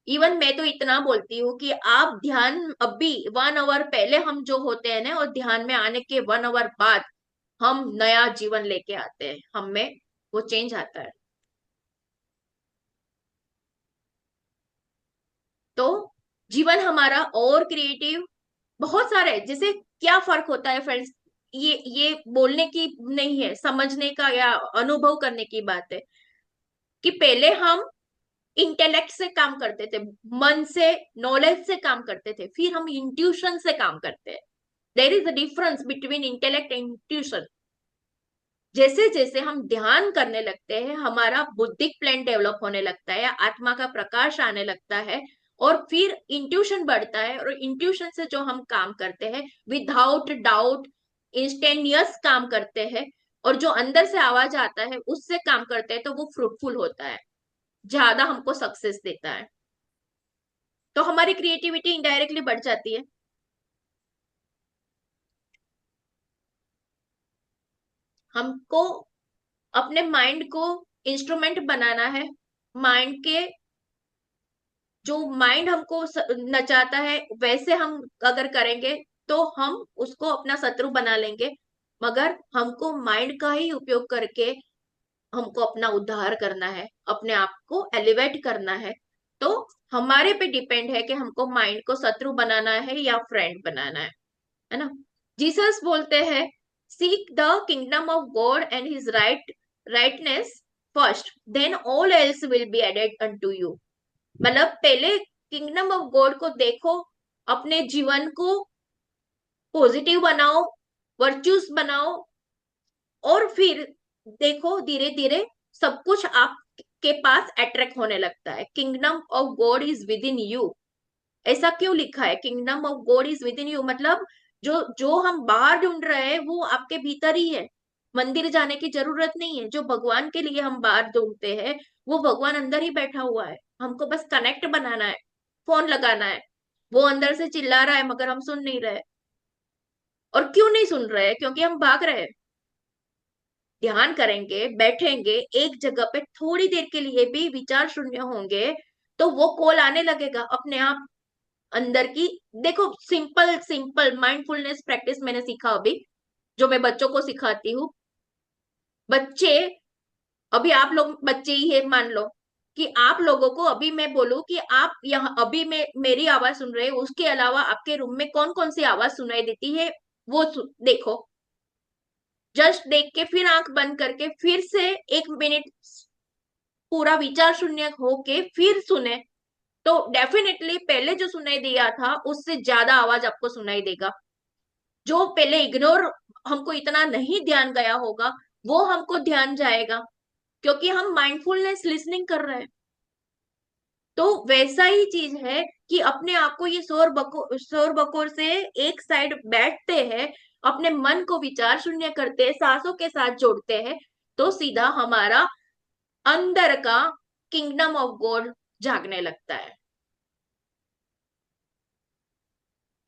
इवन मैं तो इतना बोलती हूँ कि आप ध्यान अभी 1 आवर पहले हम जो होते हैं ना, और ध्यान में आने के 1 आवर बाद हम नया जीवन लेके आते हैं, हम में वो चेंज आता है। तो जीवन हमारा और क्रिएटिव बहुत सारा है। जैसे क्या फर्क होता है फ्रेंड्स, ये बोलने की नहीं है, समझने का या अनुभव करने की बात है, कि पहले हम इंटेलेक्ट से काम करते थे, मन से, नॉलेज से काम करते थे, फिर हम इंट्यूशन से काम करते हैं। There is a difference between intellect and intuition. जैसे जैसे हम ध्यान करने लगते हैं, हमारा बुद्धिक प्लान डेवलप होने लगता है, आत्मा का प्रकाश आने लगता है, और फिर इंट्यूशन बढ़ता है, और इंट्यूशन से जो हम काम करते हैं विदाउट डाउट, इंस्टेंटिनियस काम करते हैं, और जो अंदर से आवाज आता है उससे काम करते हैं, तो वो फ्रूटफुल होता है, ज्यादा हमको सक्सेस देता है। तो हमारी क्रिएटिविटी इनडायरेक्टली बढ़ जाती है। हमको अपने माइंड को इंस्ट्रूमेंट बनाना है। माइंड के जो माइंड हमको नचाता है वैसे हम अगर करेंगे तो हम उसको अपना शत्रु बना लेंगे। मगर हमको माइंड का ही उपयोग करके हमको अपना उद्धार करना है, अपने आप को एलिवेट करना है। तो हमारे पे डिपेंड है कि हमको माइंड को शत्रु बनाना है या फ्रेंड बनाना है ना। जीसस बोलते हैं, seek the kingdom of God and his righteousness first, then all else will be added unto you. मतलब पहले किंगडम ऑफ गॉड को देखो, अपने जीवन को पॉजिटिव बनाओ, वर्च्यूज बनाओ, और फिर देखो धीरे धीरे सब कुछ आपके पास अट्रैक्ट होने लगता है। Kingdom of God is with in you. ऐसा क्यों लिखा है, kingdom of God is with in you? मतलब जो जो हम बाहर ढूंढ रहे हैं वो आपके भीतर ही है। मंदिर जाने की जरूरत नहीं है। जो भगवान के लिए हम बाहर ढूंढते हैं वो भगवान अंदर ही बैठा हुआ है, हमको बस कनेक्ट बनाना है, फोन लगाना है। वो अंदर से चिल्ला रहा है मगर हम सुन नहीं रहे। और क्यों नहीं सुन रहे? क्योंकि हम भाग रहे हैं। ध्यान करेंगे, बैठेंगे एक जगह पे, थोड़ी देर के लिए भी विचार शून्य होंगे, तो वो कॉल आने लगेगा अपने आप अंदर की। देखो, सिंपल सिंपल माइंडफुलनेस प्रैक्टिस मैंने सीखा अभी, जो मैं बच्चों को सिखाती हूँ। बच्चे, अभी आप लोग बच्चे ही है मान लो, कि आप लोगों को अभी मैं बोलूं कि आप यहाँ अभी में मेरी आवाज सुन रहे हैं, उसके अलावा आपके रूम में कौन कौन सी आवाज सुनाई देती है वो देखो। जस्ट देख के फिर आंख बंद करके फिर से 1 मिनट पूरा विचार शून्य होके फिर सुने, तो डेफिनेटली पहले जो सुनाई दिया था उससे ज्यादा आवाज आपको सुनाई देगा। जो पहले इग्नोर, हमको इतना नहीं ध्यान गया होगा, वो हमको ध्यान जाएगा, क्योंकि हम माइंडफुलनेस लिसनिंग कर रहे हैं। तो वैसा ही चीज है कि अपने आप को ये शोर बकोर से एक साइड बैठते हैं, अपने मन को विचार शून्य करते हैं, सांसों के साथ जोड़ते हैं, तो सीधा हमारा अंदर का किंगडम ऑफ गॉड जागने लगता है।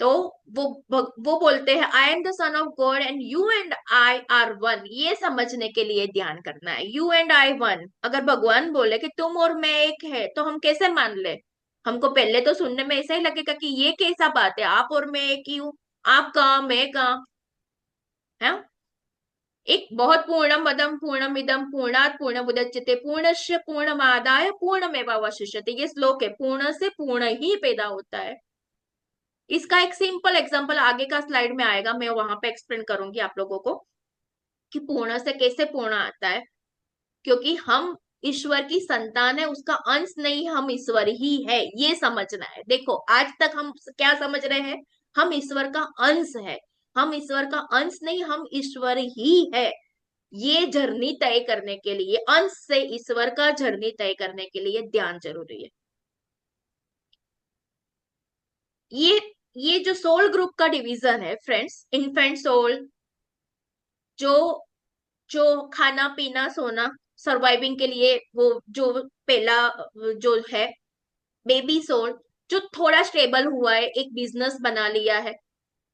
तो वो बोलते हैं, I am the son of God and you and I R one. ये समझने के लिए ध्यान करना है, यू एंड आई वन। अगर भगवान बोले कि तुम और मैं एक है, तो हम कैसे मान ले? हमको पहले तो सुनने में ऐसा ही लगेगा कि ये कैसा बात है, आप और मैं एक ही हूँ, आप कहाँ मैं कहाँ, है। एक बहुत पूर्णम पदम पूर्णम इदम पूर्णात पूर्णमुदच्यते पूर्णस्य पूर्णमादाय पूर्णमेवावशिष्यते। ये श्लोक है, पूर्ण से पूर्ण ही पैदा होता है। इसका एक सिंपल एग्जांपल आगे का स्लाइड में आएगा, मैं वहां पे एक्सप्लेन करूंगी आप लोगों को कि पूर्ण से कैसे पूर्ण आता है। क्योंकि हम ईश्वर की संतान है, उसका अंश नहीं, हम ईश्वर ही है, ये समझना है। देखो आज तक हम क्या समझ रहे हैं, हम ईश्वर का अंश है। हम ईश्वर का अंश नहीं, हम ईश्वर ही है। ये जर्नी तय करने के लिए, अंश से ईश्वर का जर्नी तय करने के लिए ध्यान जरूरी है। ये ये जो सोल ग्रुप का डिवीजन है फ्रेंड्स, इन्फेंट सोल, जो जो खाना पीना सोना सर्वाइविंग के लिए, वो जो पहला जो है बेबी सोल, जो थोड़ा स्टेबल हुआ है, एक बिजनेस बना लिया है।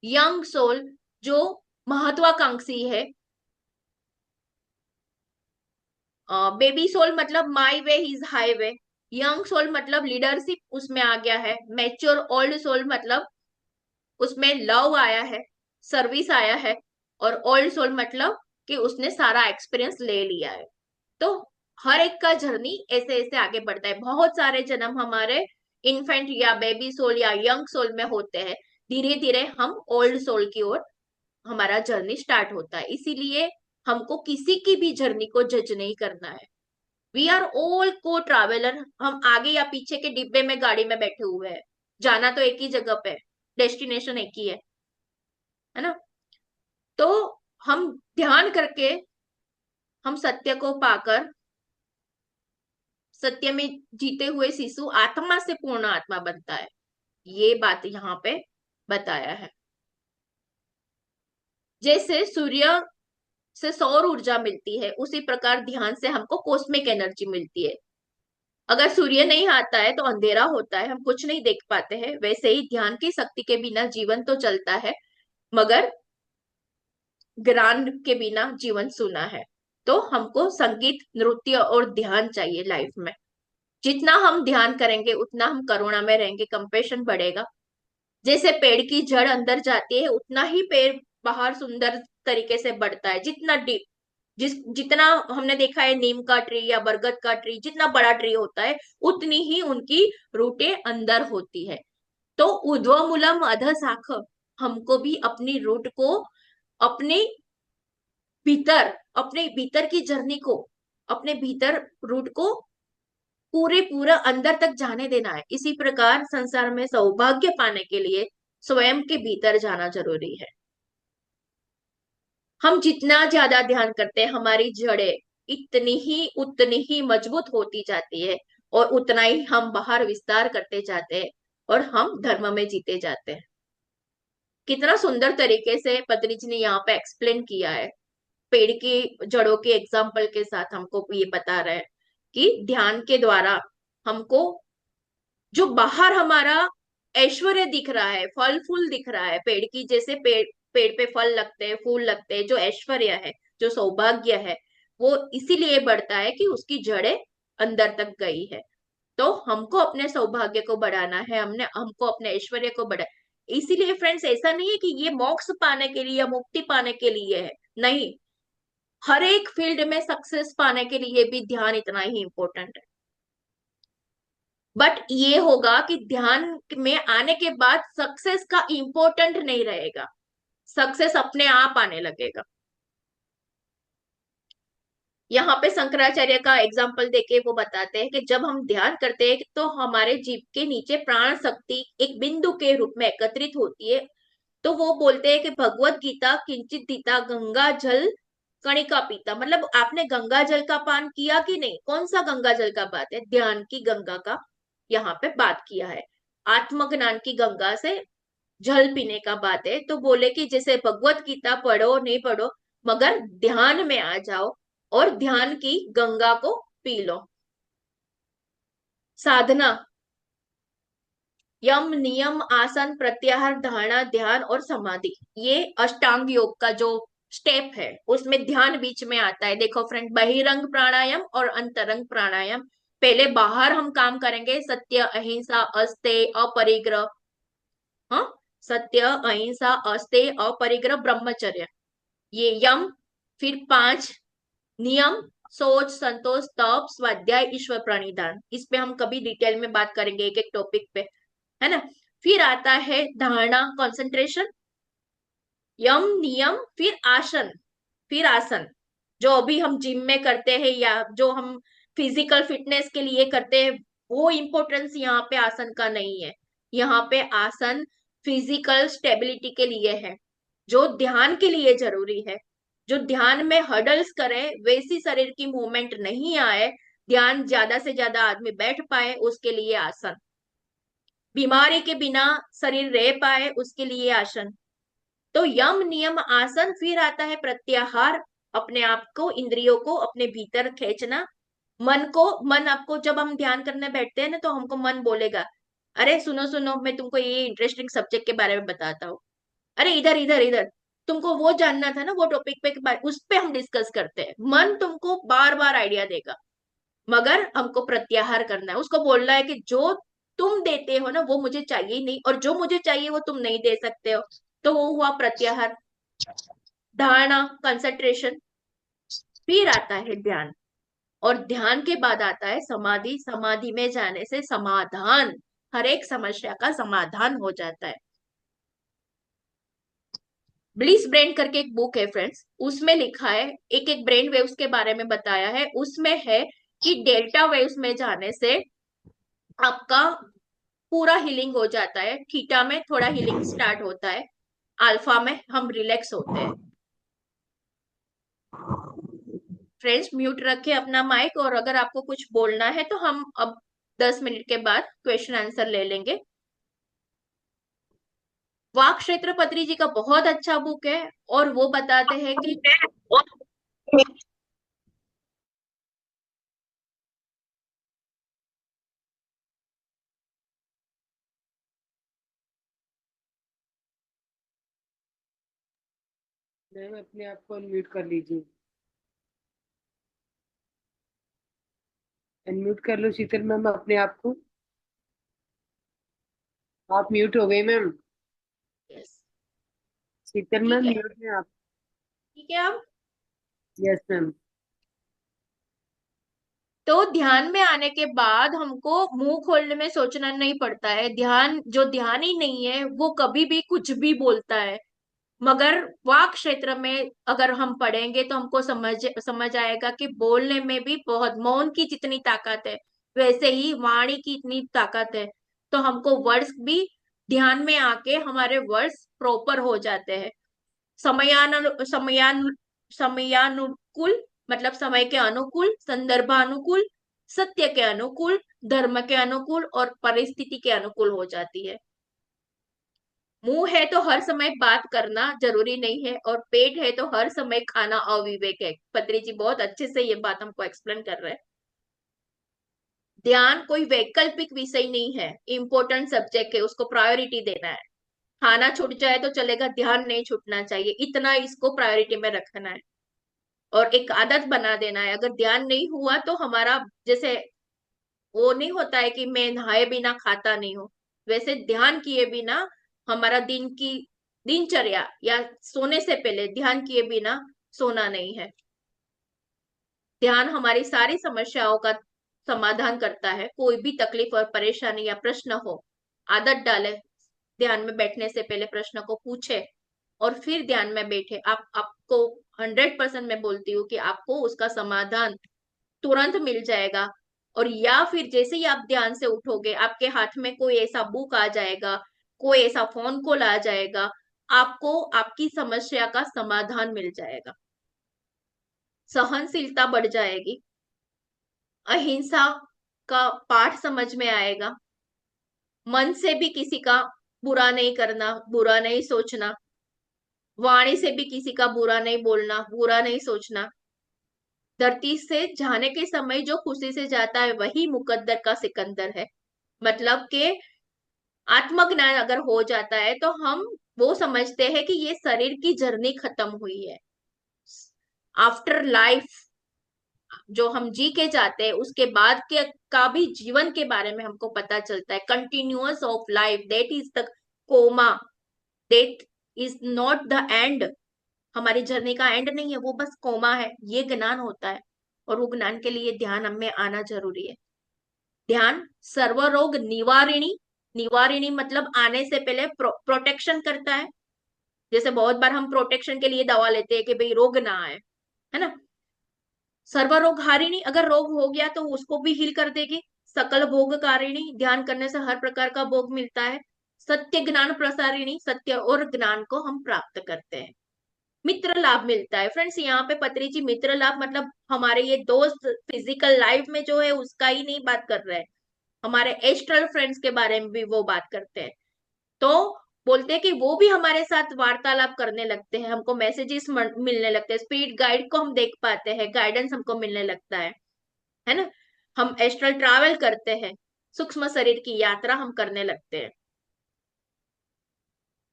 यंग सोल जो महत्वाकांक्षी है। बेबी सोल मतलब my way is highway, young soul मतलब लीडरशिप उसमें आ गया है। मैच्योर ओल्ड सोल मतलब उसमें लव आया है, सर्विस आया है। और ओल्ड सोल मतलब कि उसने सारा एक्सपीरियंस ले लिया है। तो हर एक का जर्नी ऐसे ऐसे आगे बढ़ता है। बहुत सारे जन्म हमारे इन्फेंट या बेबी सोल या यंग सोल में होते हैं। धीरे धीरे हम ओल्ड सोल की ओर हमारा जर्नी स्टार्ट होता है। इसीलिए हमको किसी की भी जर्नी को जज नहीं करना है। वी आर ऑल को ट्रैवलर। हम आगे या पीछे के डिब्बे में गाड़ी में बैठे हुए हैं, जाना तो एक ही जगह पे, डेस्टिनेशन एक ही है ना। तो हम ध्यान करके हम सत्य को पाकर सत्य में जीते हुए शिशु आत्मा से पूर्ण आत्मा बनता है। ये बात यहाँ पे बताया है। जैसे सूर्य से सौर ऊर्जा मिलती है, उसी प्रकार ध्यान से हमको कॉस्मिक एनर्जी मिलती है। अगर सूर्य नहीं आता है तो अंधेरा होता है, हम कुछ नहीं देख पाते हैं। वैसे ही ध्यान की शक्ति के बिना जीवन तो चलता है, मगर ज्ञान के बिना जीवन सूना है। तो हमको संगीत, नृत्य और ध्यान चाहिए लाइफ में। जितना हम ध्यान करेंगे उतना हम करुणा में रहेंगे, कंपेशन बढ़ेगा। जैसे पेड़ की जड़ अंदर जाती है उतना ही पेड़ बाहर सुंदर तरीके से बढ़ता है। जितना डीप, जितना हमने देखा है नीम का ट्री या बरगद का ट्री, जितना बड़ा ट्री होता है उतनी ही उनकी रूटें अंदर होती है। तो ऊर्ध्वमूलम अधः शाख, हमको भी अपनी रूट को, अपने भीतर, अपने भीतर की जर्नी को, अपने भीतर रूट को पूरा अंदर तक जाने देना है। इसी प्रकार संसार में सौभाग्य पाने के लिए स्वयं के भीतर जाना जरूरी है। हम जितना ज्यादा ध्यान करते हैं हमारी जड़ें उतनी ही मजबूत होती जाती है, और उतना ही हम बाहर विस्तार करते जाते हैं और हम धर्म में जीते जाते हैं। कितना सुंदर तरीके से पत्नी जी ने यहाँ पे एक्सप्लेन किया है। पेड़ की जड़ों के एग्जाम्पल के साथ हमको ये बता रहे हैं कि ध्यान के द्वारा हमको जो बाहर हमारा ऐश्वर्य दिख रहा है, फल फूल दिख रहा है, पेड़ की जैसे पेड़ पे फल लगते हैं, फूल लगते हैं, जो ऐश्वर्य है, जो सौभाग्य है, वो इसीलिए बढ़ता है कि उसकी जड़ें अंदर तक गई है। तो हमको अपने सौभाग्य को बढ़ाना है, हमने हमको अपने ऐश्वर्य को बढ़ा। इसीलिए फ्रेंड्स, ऐसा नहीं है कि ये मोक्ष पाने के लिए या मुक्ति पाने के लिए है, नहीं। हर एक फील्ड में सक्सेस पाने के लिए भी ध्यान इतना ही इंपॉर्टेंट है। बट ये होगा कि ध्यान में आने के बाद सक्सेस का इंपॉर्टेंट नहीं रहेगा, सक्सेस अपने आप आने लगेगा। यहाँ पे शंकराचार्य का एग्जाम्पल देके वो बताते हैं कि जब हम ध्यान करते हैं तो हमारे जीव के नीचे प्राण शक्ति एक बिंदु के रूप में एकत्रित होती है। तो वो बोलते हैं कि भगवत गीता किंचित दीता गंगा जल कणिका पीता, मतलब आपने गंगा जल का पान किया कि नहीं। कौन सा गंगा जल का बात है? ध्यान की गंगा का यहाँ पे बात किया है। आत्मज्ञान की गंगा से जल पीने का बात है। तो बोले कि जैसे भगवत गीता पढ़ो नहीं पढ़ो, मगर ध्यान में आ जाओ और ध्यान की गंगा को पी लो। साधना, यम नियम आसन प्रत्याहार धारणा ध्यान और समाधि, ये अष्टांग योग का जो स्टेप है उसमें ध्यान बीच में आता है। देखो फ्रेंड, बहिरंग प्राणायाम और अंतरंग प्राणायाम। पहले बाहर हम काम करेंगे, सत्य अहिंसा अस्तेय अपरिग्रह। हाँ, सत्य अहिंसा अस्तेय अपरिग्रह ब्रह्मचर्य, ये यम। फिर 5 नियम, सोच संतोष तप स्वाध्याय ईश्वर प्रणिधान। इस पे हम कभी डिटेल में बात करेंगे एक एक टॉपिक पे, है ना। फिर आता है धारणा, कंसंट्रेशन, यम नियम, फिर आसन। फिर आसन जो अभी हम जिम में करते हैं या जो हम फिजिकल फिटनेस के लिए करते हैं, वो इम्पोर्टेंस यहाँ पे आसन का नहीं है। यहाँ पे आसन फिजिकल स्टेबिलिटी के लिए है, जो ध्यान के लिए जरूरी है। जो ध्यान में हडल्स करे, वैसी शरीर की मूवमेंट नहीं आए, ध्यान ज्यादा से ज्यादा आदमी बैठ पाए, उसके लिए आसन। बीमारी के बिना शरीर रह पाए, उसके लिए आसन। तो यम नियम आसन। फिर आता है प्रत्याहार, अपने आप को, इंद्रियों को अपने भीतर खींचना। मन को, मन आपको, जब हम ध्यान करने बैठते हैं ना तो हमको मन बोलेगा, अरे सुनो सुनो, मैं तुमको ये इंटरेस्टिंग सब्जेक्ट के बारे में बताता हूँ। अरे इधर इधर इधर, तुमको वो जानना था ना, वो टॉपिक पे उस पे हम डिस्कस करते हैं। मन तुमको बार बार आइडिया देगा। मगर हमको प्रत्याहार करना है, उसको बोलना है कि जो तुम देते हो ना वो मुझे चाहिए ही नहीं, और जो मुझे चाहिए वो तुम नहीं दे सकते हो। तो वो हुआ प्रत्याहार। धारणा, कंसंट्रेशन, फिर आता है ध्यान, और ध्यान के बाद आता है समाधि। समाधि में जाने से समाधान, हर एक समस्या का समाधान हो जाता है। ब्लिस ब्रेन करके एक बुक है फ्रेंड्स, उसमें लिखा है, एक एक ब्रेन वेव्स के बारे में बताया है। उसमें है कि डेल्टा वेव्स में जाने से आपका पूरा हीलिंग हो जाता है, थीटा में थोड़ा हीलिंग स्टार्ट होता है, अल्फा में हम रिलैक्स होते हैं। फ्रेंड्स म्यूट रखे अपना माइक, और अगर आपको कुछ बोलना है तो हम अब 10 मिनट के बाद क्वेश्चन आंसर ले लेंगे। वाक क्षेत्र पत्री जी का बहुत अच्छा बुक है, और वो बताते हैं कि मैम अपने आप को अनम्यूट कर लीजिए। अनम्यूट कर लो शीतल मैम अपने आप को। आप म्यूट हो गई मैम। यस, शीतल ठीक मैम है, म्यूट में आप। ठीक है। अब यस मैम। तो ध्यान में आने के बाद हमको मुंह खोलने में सोचना नहीं पड़ता है। ध्यान, जो ध्यान ही नहीं है वो कभी भी कुछ भी बोलता है। मगर वाक क्षेत्र में अगर हम पढ़ेंगे तो हमको समझ समझ आएगा कि बोलने में भी बहुत, मौन की जितनी ताकत है वैसे ही वाणी की इतनी ताकत है। तो हमको वर्ड्स भी ध्यान में आके हमारे वर्ड्स प्रॉपर हो जाते हैं। समयानुकूल, मतलब समय के अनुकूल, संदर्भानुकूल, सत्य के अनुकूल, धर्म के अनुकूल और परिस्थिति के अनुकूल हो जाती है। मुंह है तो हर समय बात करना जरूरी नहीं है, और पेट है तो हर समय खाना अविवेक है। पत्री जी बहुत अच्छे से ये बात हमको एक्सप्लेन कर रहे हैं। ध्यान कोई वैकल्पिक विषय नहीं है, इम्पोर्टेंट सब्जेक्ट है, उसको प्रायोरिटी देना है। खाना छूट जाए तो चलेगा, ध्यान नहीं छूटना चाहिए, इतना इसको प्रायोरिटी में रखना है। और एक आदत बना देना है, अगर ध्यान नहीं हुआ तो हमारा, जैसे वो नहीं होता है कि मैं नहाए बिना खाता नहीं हूँ, वैसे ध्यान किए बिना हमारा दिन की दिनचर्या, या सोने से पहले ध्यान किए बिना सोना नहीं है। ध्यान हमारी सारी समस्याओं का समाधान करता है। कोई भी तकलीफ और परेशानी या प्रश्न हो, आदत डाले, ध्यान में बैठने से पहले प्रश्न को पूछे और फिर ध्यान में बैठे। आप आपको 100% मैं बोलती हूँ कि आपको उसका समाधान तुरंत मिल जाएगा। और या फिर जैसे ही आप ध्यान से उठोगे आपके हाथ में कोई ऐसा बुक आ जाएगा, कोई ऐसा फोन कॉल आ जाएगा, आपको आपकी समस्या का समाधान मिल जाएगा। सहनशीलता बढ़ जाएगी, अहिंसा का पाठ समझ में आएगा, मन से भी किसी का बुरा नहीं करना, बुरा नहीं सोचना, वाणी से भी किसी का बुरा नहीं बोलना, बुरा नहीं सोचना। धरती से जाने के समय जो खुशी से जाता है वही मुकद्दर का सिकंदर है। मतलब के आत्मज्ञान अगर हो जाता है तो हम वो समझते हैं कि ये शरीर की जर्नी खत्म हुई है। आफ्टर लाइफ जो हम जी के जाते हैं उसके बाद के का भी जीवन के बारे में हमको पता चलता है। Continuous of life, that is the comma, that is not the end. हमारी जर्नी का एंड नहीं है, वो बस कोमा है, ये ज्ञान होता है। और वो ज्ञान के लिए ध्यान हमें आना जरूरी है। ध्यान सर्वरोग निवारिणी, निवारिणी मतलब आने से पहले प्रोटेक्शन करता है। जैसे बहुत बार हम प्रोटेक्शन के लिए दवा लेते हैं कि भाई रोग ना आए, है ना। सर्वरोग हारिणी, अगर रोग हो गया तो उसको भी हील कर देगी। सकल भोग कारिणी, ध्यान करने से हर प्रकार का भोग मिलता है। सत्य ज्ञान प्रसारिणी, सत्य और ज्ञान को हम प्राप्त करते हैं। मित्र लाभ मिलता है फ्रेंड्स, यहाँ पे पत्री जी मित्र लाभ मतलब हमारे ये दोस्त फिजिकल लाइफ में जो है उसका ही नहीं बात कर रहे हैं, हमारे एस्ट्रल फ्रेंड्स के बारे में भी वो बात करते हैं। तो बोलते हैं कि वो भी हमारे साथ वार्तालाप करने लगते हैं, हमको मैसेजेस मिलने लगते हैं, स्पिरिट गाइड को हम देख पाते हैं, गाइडेंस हमको मिलने लगता है ना। हम एस्ट्रल ट्रैवल करते हैं, सूक्ष्म शरीर की यात्रा हम करने लगते हैं।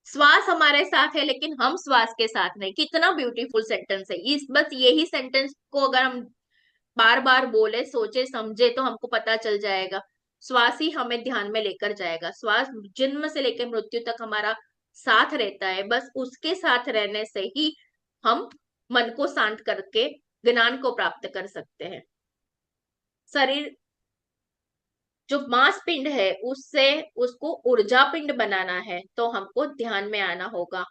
श्वास हमारे साथ है लेकिन हम श्वास के साथ नहीं। कितना ब्यूटीफुल सेंटेंस है इस, बस यही सेंटेंस को अगर हम बार बार बोले, सोचे समझे तो हमको पता चल जाएगा। श्वास ही हमें ध्यान में लेकर जाएगा। श्वास जन्म से लेकर मृत्यु तक हमारा साथ रहता है। बस उसके साथ रहने से ही हम मन को शांत करके ज्ञान को प्राप्त कर सकते हैं। शरीर जो मांस पिंड है उससे उसको ऊर्जा पिंड बनाना है तो हमको ध्यान में आना होगा।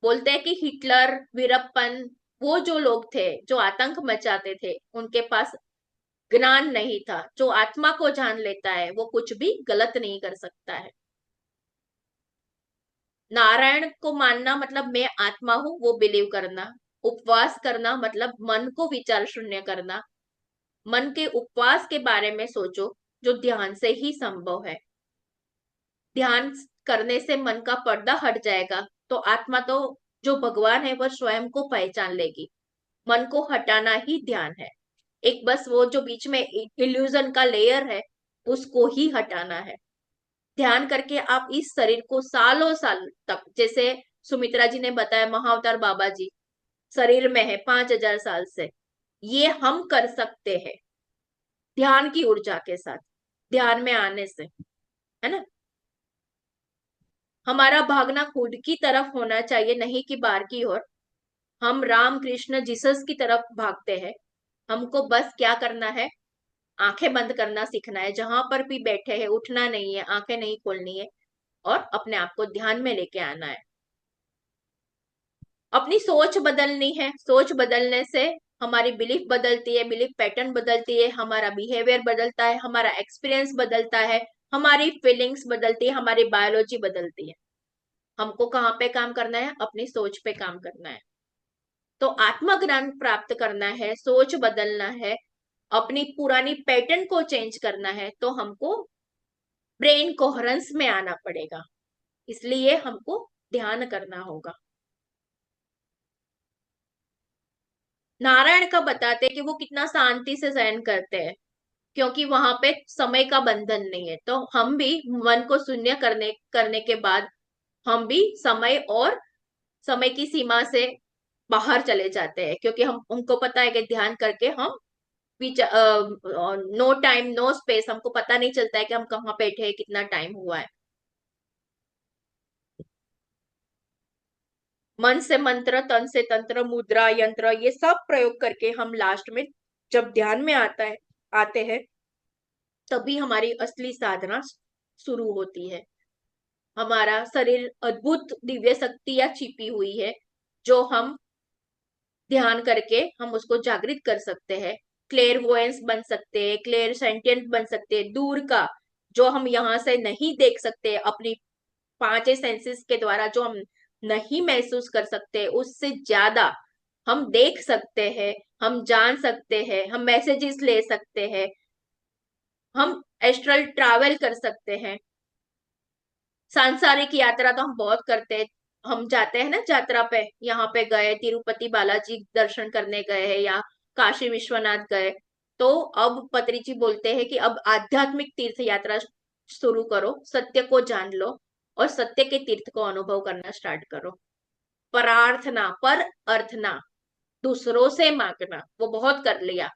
बोलते हैं कि हिटलर, वीरप्पन, वो जो लोग थे जो आतंक मचाते थे, उनके पास ज्ञान नहीं था। जो आत्मा को जान लेता है वो कुछ भी गलत नहीं कर सकता है। नारायण को मानना मतलब मैं आत्मा हूं वो बिलीव करना। उपवास करना मतलब मन को विचार शून्य करना। मन के उपवास के बारे में सोचो जो ध्यान से ही संभव है। ध्यान करने से मन का पर्दा हट जाएगा तो आत्मा तो जो भगवान है वह स्वयं को पहचान लेगी। मन को हटाना ही ध्यान है। एक बस वो जो बीच में इल्यूजन का लेयर है उसको ही हटाना है। ध्यान करके आप इस शरीर को सालों साल तक, जैसे सुमित्रा जी ने बताया महाअवतार बाबा जी शरीर में है 5,000 साल से, ये हम कर सकते हैं ध्यान की ऊर्जा के साथ, ध्यान में आने से, है ना। हमारा भागना खुद की तरफ होना चाहिए, नहीं कि बाहर की ओर। हम राम कृष्ण जीसस की तरफ भागते हैं। हमको बस क्या करना है, आंखें बंद करना सीखना है। जहां पर भी बैठे हैं उठना नहीं है, आंखें नहीं खोलनी है और अपने आप को ध्यान में लेके आना है। अपनी सोच बदलनी है। सोच बदलने से हमारी बिलीफ बदलती है, बिलीफ पैटर्न बदलती है, हमारा बिहेवियर बदलता है, हमारा एक्सपीरियंस बदलता है, हमारी फीलिंग्स बदलती है, हमारी बायोलॉजी बदलती है। हमको कहाँ पे काम करना है, अपनी सोच पे काम करना है। तो आत्मज्ञान प्राप्त करना है, सोच बदलना है, अपनी पुरानी पैटर्न को चेंज करना है तो हमको ब्रेन कोहरेंस में आना पड़ेगा। इसलिए हमको ध्यान करना होगा। नारायण का बताते कि वो कितना शांति से शयन करते हैं, क्योंकि वहां पे समय का बंधन नहीं है। तो हम भी मन को शून्य करने करने के बाद हम भी समय और समय की सीमा से बाहर चले जाते हैं, क्योंकि हम उनको पता है कि ध्यान करके हम नो टाइम नो स्पेस, हमको पता नहीं चलता है कि हम कहाँ बैठे हैं, कितना टाइम हुआ है। मन से मंत्र, तन से तंत्र, मुद्रा, यंत्र, ये सब प्रयोग करके हम लास्ट में जब ध्यान में आते हैं तभी हमारी असली साधना शुरू होती है। हमारा शरीर अद्भुत दिव्य शक्तियां छिपी हुई है जो हम ध्यान करके हम उसको जागृत कर सकते हैं। क्लेयरवॉयंस बन सकते हैं, क्लियर सेंटियंट बन सकते हैं। दूर का जो हम यहाँ से नहीं देख सकते, अपनी पांचों सेंसेस के द्वारा जो हम नहीं महसूस कर सकते, उससे ज्यादा हम देख सकते हैं, हम जान सकते हैं, हम मैसेजेस ले सकते हैं, हम एस्ट्रल ट्रैवल कर सकते हैं। सांसारिक यात्रा तो हम बहुत करते हैं। हम जाते हैं ना यात्रा पे, यहाँ पे गए, तिरुपति बालाजी दर्शन करने गए हैं या काशी विश्वनाथ गए। तो अब पत्री जी बोलते हैं कि अब आध्यात्मिक तीर्थ यात्रा शुरू करो, सत्य को जान लो और सत्य के तीर्थ को अनुभव करना स्टार्ट करो। प्रार्थना पर अर्थना, दूसरों से मांगना वो बहुत कर लिया।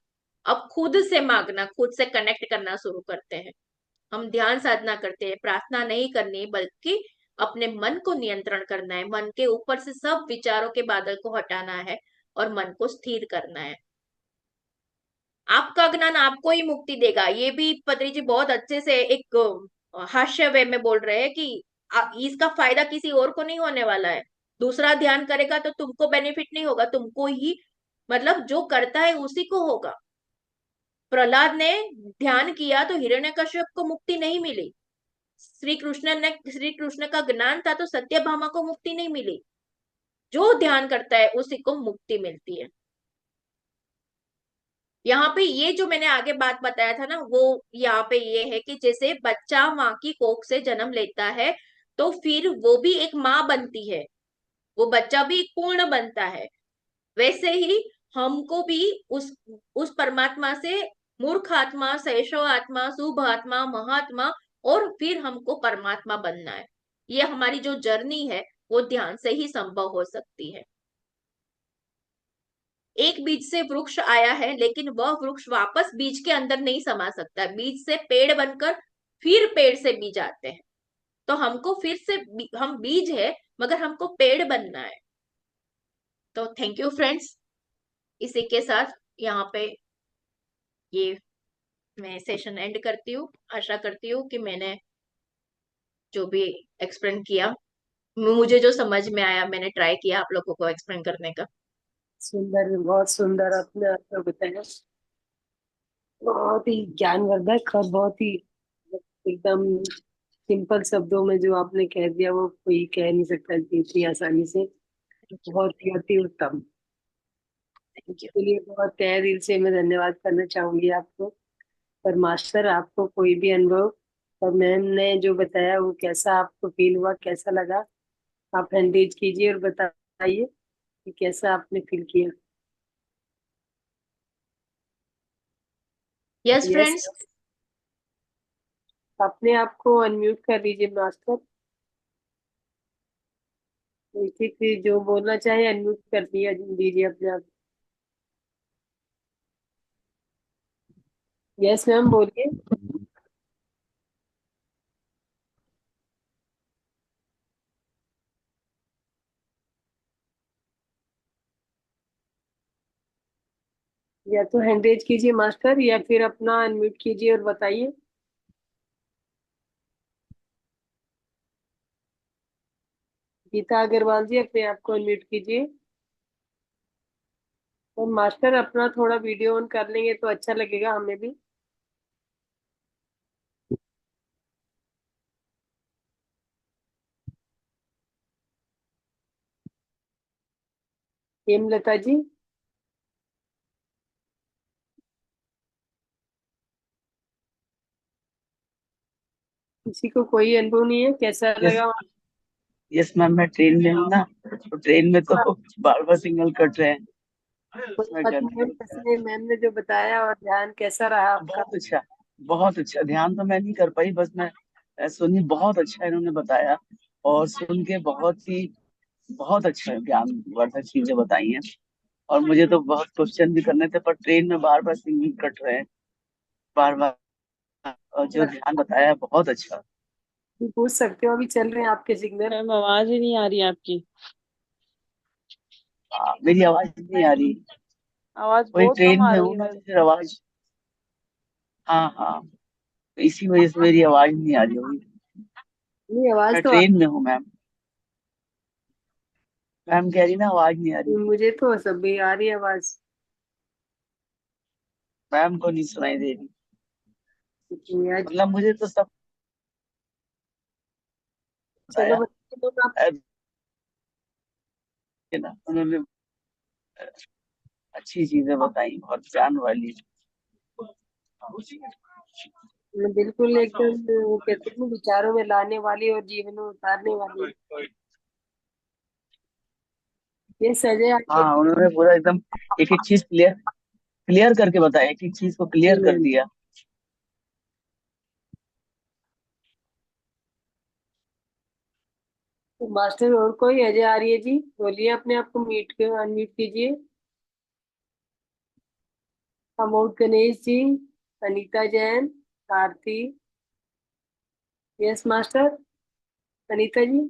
अब खुद से मांगना, खुद से कनेक्ट करना शुरू करते हैं। हम ध्यान साधना करते हैं, प्रार्थना नहीं करनी बल्कि अपने मन को नियंत्रण करना है। मन के ऊपर से सब विचारों के बादल को हटाना है और मन को स्थिर करना है। आपका ज्ञान आपको ही मुक्ति देगा। ये भी पत्री जी बहुत अच्छे से एक हास्य वे में बोल रहे हैं कि इसका फायदा किसी और को नहीं होने वाला है। दूसरा ध्यान करेगा तो तुमको बेनिफिट नहीं होगा, तुमको ही, मतलब जो करता है उसी को होगा। प्रहलाद ने ध्यान किया तो हिरण्यकश्यप को मुक्ति नहीं मिली। श्री कृष्ण का ज्ञान था तो सत्यभामा को मुक्ति नहीं मिली। जो ध्यान करता है उसी को मुक्ति मिलती है। यहाँ पे ये जो मैंने आगे बात बताया था ना, वो यहाँ पे ये है कि जैसे बच्चा माँ की कोख से जन्म लेता है तो फिर वो भी एक माँ बनती है, वो बच्चा भी एक पूर्ण बनता है। वैसे ही हमको भी उस परमात्मा से मूर्ख आत्मा, शैशव आत्मा, शुभ आत्मा, महात्मा और फिर हमको परमात्मा बनना है। ये हमारी जो जर्नी है वो ध्यान से ही संभव हो सकती है। एक बीज से वृक्ष आया है, लेकिन वह वृक्ष वापस बीज के अंदर नहीं समा सकता, बीज से पेड़ बनकर फिर पेड़ से बीज आते हैं। तो हमको फिर से हम बीज है, मगर हमको पेड़ बनना है। तो थैंक यू फ्रेंड्स, इसी के साथ यहाँ पे ये मैं सेशन एंड करती हूँ। आशा करती हूँ कि मैंने जो भी एक्सप्लेन किया, मुझे जो समझ में आया, मैंने ट्राई किया आप लोगों को एक्सप्लेन करने का। सुंदर, बहुत सुंदर आपने आपको बताया। बहुत ही ज्ञानवर्धक और बहुत ही एकदम सिंपल शब्दों में जो आपने कह दिया वो कोई कह नहीं सकता इतनी आसानी से। बहुत ही अति उत्तम। Thank you. इसके लिए बहुत तहे दिल से मैं धन्यवाद करना चाहूंगी आपको। पर मास्टर, आपको कोई भी अनुभव और मैम ने जो बताया वो कैसा आपको फील हुआ, कैसा लगा? आप हैंडरेज कीजिए और बताइए कि कैसा आपने फील किया। Yes yes, friends. अपने आप को अनम्यूट कर लीजिए मास्टर। ठीक है, जो बोलना चाहे अनम्यूट कर दिया दीजिए अपने आप। यस मैम, बोलिए। या तो हैंडरेज कीजिए मास्टर, या फिर अपना अनम्यूट कीजिए और बताइए। गीता अग्रवाल जी, अपने आप को अनम्यूट कीजिए। और मास्टर, अपना थोड़ा वीडियो ऑन कर लेंगे तो अच्छा लगेगा हमें भी। हेमलता जी, किसी को कोई अनुभव नहीं है? कैसा यस। लगा? यस मैम, मैं ट्रेन में हूँ ना, तो ट्रेन में तो बार बार सिग्नल कट रहे हैं। कोई मैं बात कर नहीं नहीं मैम, कैसे मैम ने जो बताया और ध्यान कैसा रहा आपका? बहुत अच्छा, बहुत अच्छा। ध्यान तो मैं नहीं कर पाई, बस मैं सुनी। बहुत अच्छा इन्होंने बताया, और सुन के बहुत अच्छा ज्ञानवर्धक चीजें बताई हैं। और मुझे तो बहुत क्वेश्चन भी करने थे, पर ट्रेन में बार बार सिग्नल कट रहे हैं, बार बार। और जो ध्यान बताया है, बहुत अच्छा। पूछ सकते हो, अभी चल रहे हैं आपके सिग्नल। मैम आवाज ही नहीं आ रही आपकी। मेरी आवाज नहीं आ रही? आवाज वही बहुत कम ट्रेन आ में रही हूँ है ना, मैम। तो फिर आवाज। हाँ हाँ, तो इसी वजह से मेरी आवाज नहीं आ रही होगी। नहीं, आवाज मैं तो ट्रेन में हूँ मैम। मैम कह रही ना आवाज नहीं आ रही। मुझे तो सब भी आ रही है आवाज। मैम को नहीं सुनाई दे रही। आज मतलब मुझे तो सब चलो बताया बच्चे लोग आप। है ना, उन्होंने अच्छी चीजें बताई, बहुत ज्ञान वाली। बिल्कुल एकदम वो कहते हैं ना, विचारों में लाने वाली और जीवन में उतारने वाली। ये सजे आगे। हाँ, उन्होंने पूरा एकदम एक एक चीज क्लियर क्लियर करके बताया, एक एक चीज को क्लियर कर दिया। तो मास्टर और कोई अजय आर्य जी, बोलिए, अपने आप को म्यूट के अनम्यूट कीजिए। Amod Ganesh ji, Anita Jain, Aarti. Yes master. Anita ji,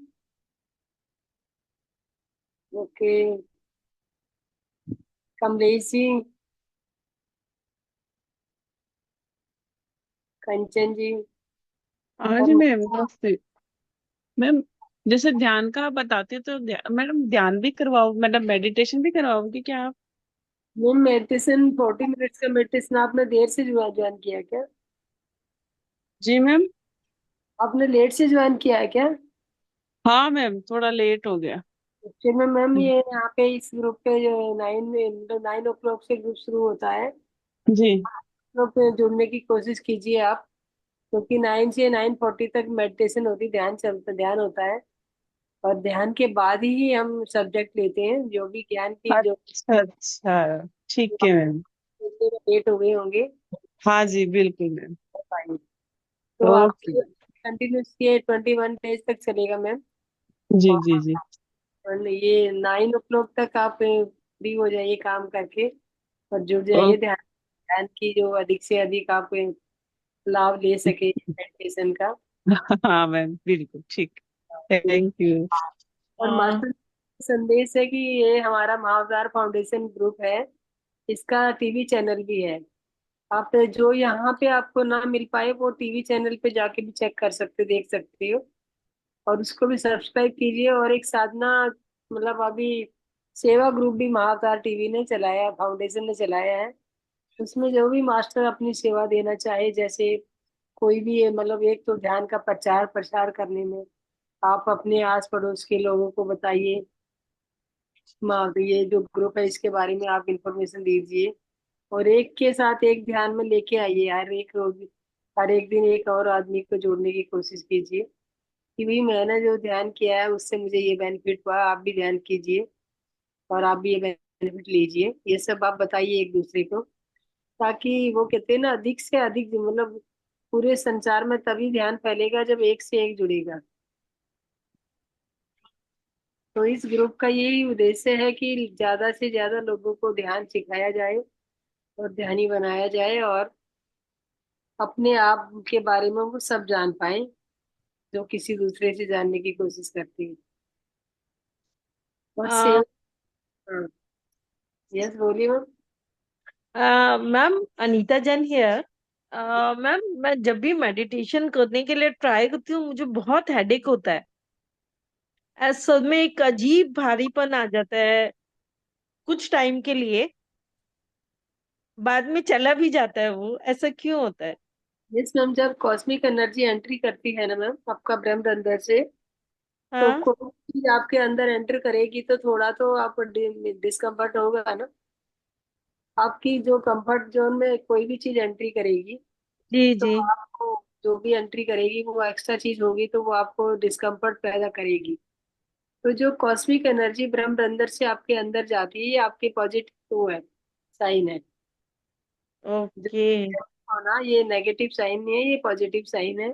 okay. Kamlesh ji, Kanchan ji. हाँ जी और मैम, नमस्ते मैम। जैसे ध्यान का आप बताते तो मैडम ध्यान भी करवाओ, मैडम मेडिटेशन भी करवाओगे क्या आप? मैम, मेडिटेशन 40 मिनट्स का मेडिटेशन आपने देर से ज्वाइन किया क्या? जी मैम। आपने लेट से ज्वाइन किया है क्या? हाँ मैम, थोड़ा लेट हो गया। फिर में मैम, ये यहाँ पे इस ग्रुप पे जो 9 ओ क्लॉक से ग्रुप शुरू होता है, जी। ग्रुप में जुड़ने की कोशिश कीजिए आप। क्योंकि 9 से 9:40 तक मेडिटेशन होती, ध्यान होता है। और ध्यान के बाद ही हम सब्जेक्ट लेते हैं, जो भी ज्ञान की जो अच्छा अच्छा, ठीक है मैम। लेट हो गए होंगे। हाँ जी, बिल्कुल मैम। तो आप ओके। कंटिन्यूस ये 21 डेज तक चलेगा मैम। जी जी जी। और ये 9 ओ क्लॉक तक आप फ्री हो जाइए काम करके और जुड़ ओ, जाइए ध्यान ध्यान की जो अधिक से अधिक आप लाभ ले सके मेडिटेशन का। हाँ मैम बिल्कुल ठीक। Thank you. और मास्टर संदेश है कि ये हमारा महाअवतार फाउंडेशन ग्रुप है, इसका टीवी चैनल भी है। आप जो यहाँ पे आपको ना मिल पाए वो टीवी चैनल पे जाके भी चेक कर सकते, देख सकते हो। और उसको भी सब्सक्राइब कीजिए। और एक साधना मतलब अभी सेवा ग्रुप भी महाअवतार टीवी ने चलाया, फाउंडेशन ने चलाया है। उसमें जो भी मास्टर अपनी सेवा देना चाहे, जैसे कोई भी है, मतलब एक तो ध्यान का प्रचार प्रसार करने में आप अपने आस पड़ोस के लोगों को बताइए, ये जो ग्रुप है इसके बारे में आप इंफॉर्मेशन दीजिए। और एक के साथ एक ध्यान में लेके आइए, हर एक रोज हर एक दिन एक और आदमी को जोड़ने की कोशिश कीजिए कि भाई मैंने जो ध्यान किया है उससे मुझे ये बेनिफिट हुआ, आप भी ध्यान कीजिए और आप भी ये बेनिफिट लीजिए। ये सब आप बताइए एक दूसरे को, ताकि वो कहते हैं ना अधिक से अधिक मतलब पूरे संसार में तभी ध्यान फैलेगा जब एक से एक जुड़ेगा। तो इस ग्रुप का यही उद्देश्य है कि ज्यादा से ज्यादा लोगों को ध्यान सिखाया जाए और ध्यानी बनाया जाए और अपने आप के बारे में वो सब जान पाए जो किसी दूसरे से जानने की कोशिश करती है। और सेव हाँ, यस बोलिए ma'am. Ma'am Anita Jain here. Ma'am मैं जब भी मेडिटेशन करने के लिए ट्राई करती हूँ मुझे बहुत हेडेक होता है। ऐसा में एक अजीब भारीपन आ जाता है कुछ टाइम के लिए, बाद में चला भी जाता है। वो ऐसा क्यों होता है? यस मैम, जब कॉस्मिक एनर्जी एंट्री करती है ना मैम आपका ब्रह्म अंदर से, तो हाँ कोई चीज आपके अंदर एंटर करेगी तो थोड़ा तो आप डिस्कम्फर्ट होगा ना। आपकी जो कंफर्ट जोन में कोई भी चीज एंट्री करेगी जी तो जी। आपको जो भी एंट्री करेगी वो एक्स्ट्रा चीज होगी तो वो आपको डिस्कम्फर्ट पैदा करेगी। तो जो कॉस्मिक एनर्जी ब्रह्म अंदर से आपके अंदर जाती है ये आपके पॉजिटिव वो है, साइन है। जो ओके। होना ये नेगेटिव साइन नहीं है, ये पॉजिटिव साइन है।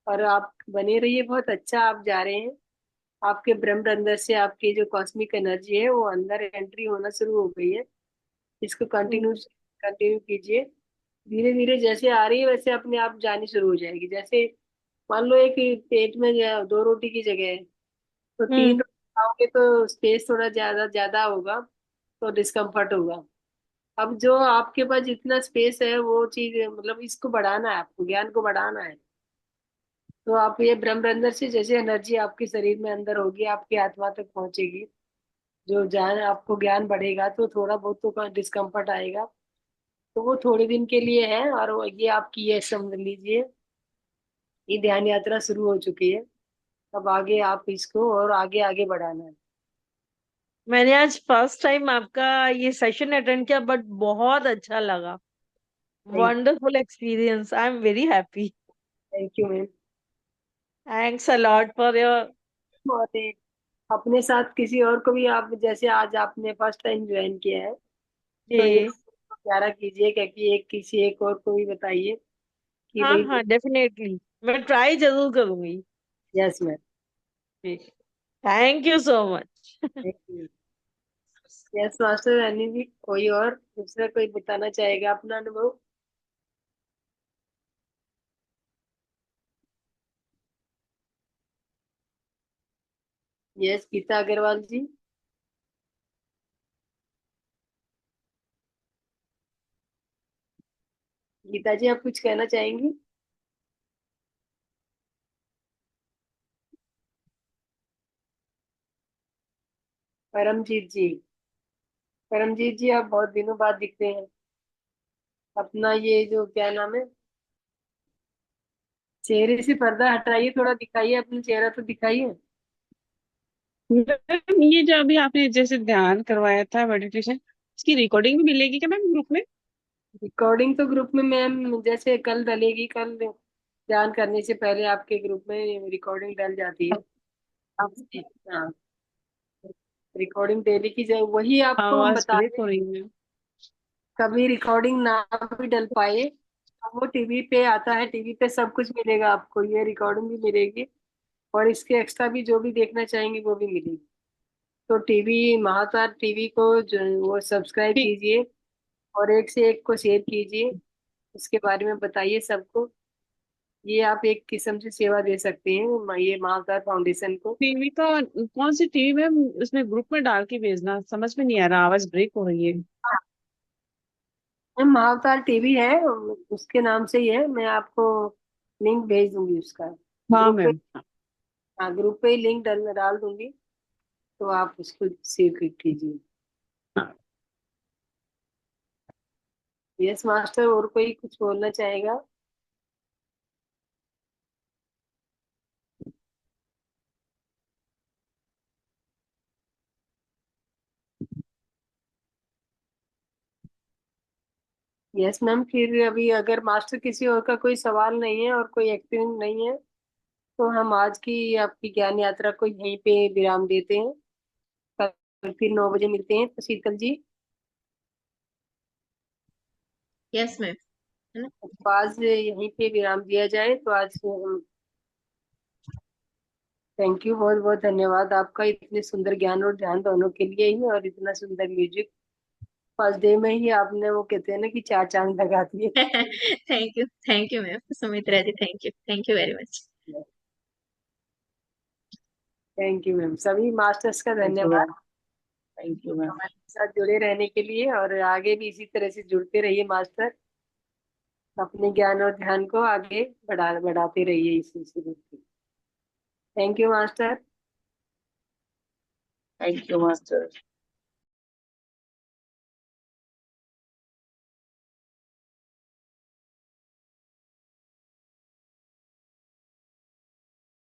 और आप बने रहिए, बहुत अच्छा आप जा रहे हैं। आपके ब्रह्म अंदर से आपकी जो कॉस्मिक एनर्जी है वो अंदर एंट्री होना शुरू हो गई है। इसको कंटिन्यू कंटिन्यू कीजिए। धीरे धीरे जैसे आ रही है वैसे अपने आप जानी शुरू हो जाएगी। जैसे मान लो एक पेट में दो रोटी की जगह है तो हम्म। तीन रोटी खाओगे तो स्पेस थोड़ा ज्यादा ज्यादा होगा तो डिस्कम्फर्ट होगा। अब जो आपके पास जितना स्पेस है वो चीज मतलब इसको बढ़ाना है, आपको ज्ञान को बढ़ाना है। तो आप ये ब्रह्म अंदर से जैसे एनर्जी आपके शरीर में अंदर होगी आपकी आत्मा तक पहुंचेगी, जो ज्ञान आपको ज्ञान बढ़ेगा तो थोड़ा बहुत तो डिस्कम्फर्ट आएगा। तो वो थोड़े दिन के लिए है और ये आपकी ये समझ लीजिए ये ध्यान यात्रा शुरू हो चुकी है। अब आगे आप इसको और आगे आगे बढ़ाना है। मैंने आज फर्स्ट टाइम आपका ये सेशन अटेंड किया बट बहुत अच्छा लगा। Thank wonderful experience. I am very happy. Thank you ma'am. Thanks a lot for your. और अपने साथ किसी और को भी आप जैसे आज आपने फर्स्ट टाइम ज्वाइन किया है तो ये जी। प्यारा कीजिए क्योंकि एक किसी एक और को भी बताइए कि हाँ भाई। हाँ डेफिनेटली मैं ट्राई जरूर करूंगी। Yes ma'am. Thank you so much. Thank you. Yes master यानी भी कोई और दूसरा कोई बताना चाहेगा अपना अनुभव। यस गीता अग्रवाल जी। गीता जी आप कुछ कहना चाहेंगी? परमजीत जी। परमजीत जी आप बहुत दिनों बाद दिखते हैं। अपना ये जो क्या नाम है, चेहरे से पर्दा हटाइए, थोड़ा दिखाइए अपना चेहरा तो दिखाइए। मैम ये जो अभी आपने जैसे ध्यान करवाया था मेडिटेशन, इसकी रिकॉर्डिंग भी मिलेगी क्या मैम ग्रुप में? रिकॉर्डिंग तो ग्रुप में मैम जैसे कल डलेगी, कल ध्यान करने से पहले आपके ग्रुप में रिकॉर्डिंग डल जाती है। आप हाँ, रिकॉर्डिंग डेली की जाए वही आपको हम आवाज बता ब्रेक दें। हो रही है। कभी रिकॉर्डिंग ना भी डल पाए तो वो टीवी पे आता है, टीवी पे सब कुछ मिलेगा आपको, ये रिकॉर्डिंग भी मिलेगी और इसके एक्स्ट्रा भी जो भी देखना चाहेंगे वो भी मिलेगी। तो टीवी महातार टीवी को जो वो सब्सक्राइब ठीक। कीजिए और एक से एक को शेयर कीजिए, उसके बारे में बताइए सबको। ये आप एक किस्म से सेवा दे सकते हैं ये महातार फाउंडेशन को। टीवी का कौन सी टीवी मैम, उसमें ग्रुप में डाल के भेजना, समझ में नहीं आ रहा, आवाज ब्रेक हो रही है। मैम महाअवतार टीवी है, उसके नाम से ही है। मैं आपको लिंक भेज दूंगी उसका। हाँ ग्रुप पे, मैम। हाँ ग्रुप पे ही लिंक डाल डाल दूंगी, तो आप उसको सेव कीजिए। यस मास्टर, और कोई कुछ बोलना चाहेगा? यस मैम, फिर अभी अगर मास्टर किसी और का कोई सवाल नहीं है और कोई एक्सपीरियंस नहीं है, तो हम आज की आपकी ज्ञान यात्रा को यहीं पे विराम देते हैं। कल फिर 9 बजे मिलते हैं। तो शीतल जी, यस मैम, है ना। तो आज यहीं पे विराम दिया जाए। तो आज हम थैंक यू, बहुत बहुत धन्यवाद आपका, इतने सुंदर ज्ञान और ध्यान दोनों के लिए ही, और इतना सुंदर म्यूजिक। फर्स्ट डे में ही आपने वो कहते हैं ना कि 4 चांद लगा दिए। Thank you ma'am, Sumitra ji, thank you very much. Thank you ma'am, सभी मास्टर्स का थैंक यू धन्यवाद मैम। Thank you ma'am. हमारे साथ जुड़े रहने के लिए, और आगे भी इसी तरह से जुड़ते रहिए मास्टर। अपने ज्ञान और ध्यान को आगे बढ़ाते रहिए इसी से। Thank you master. Thank you master.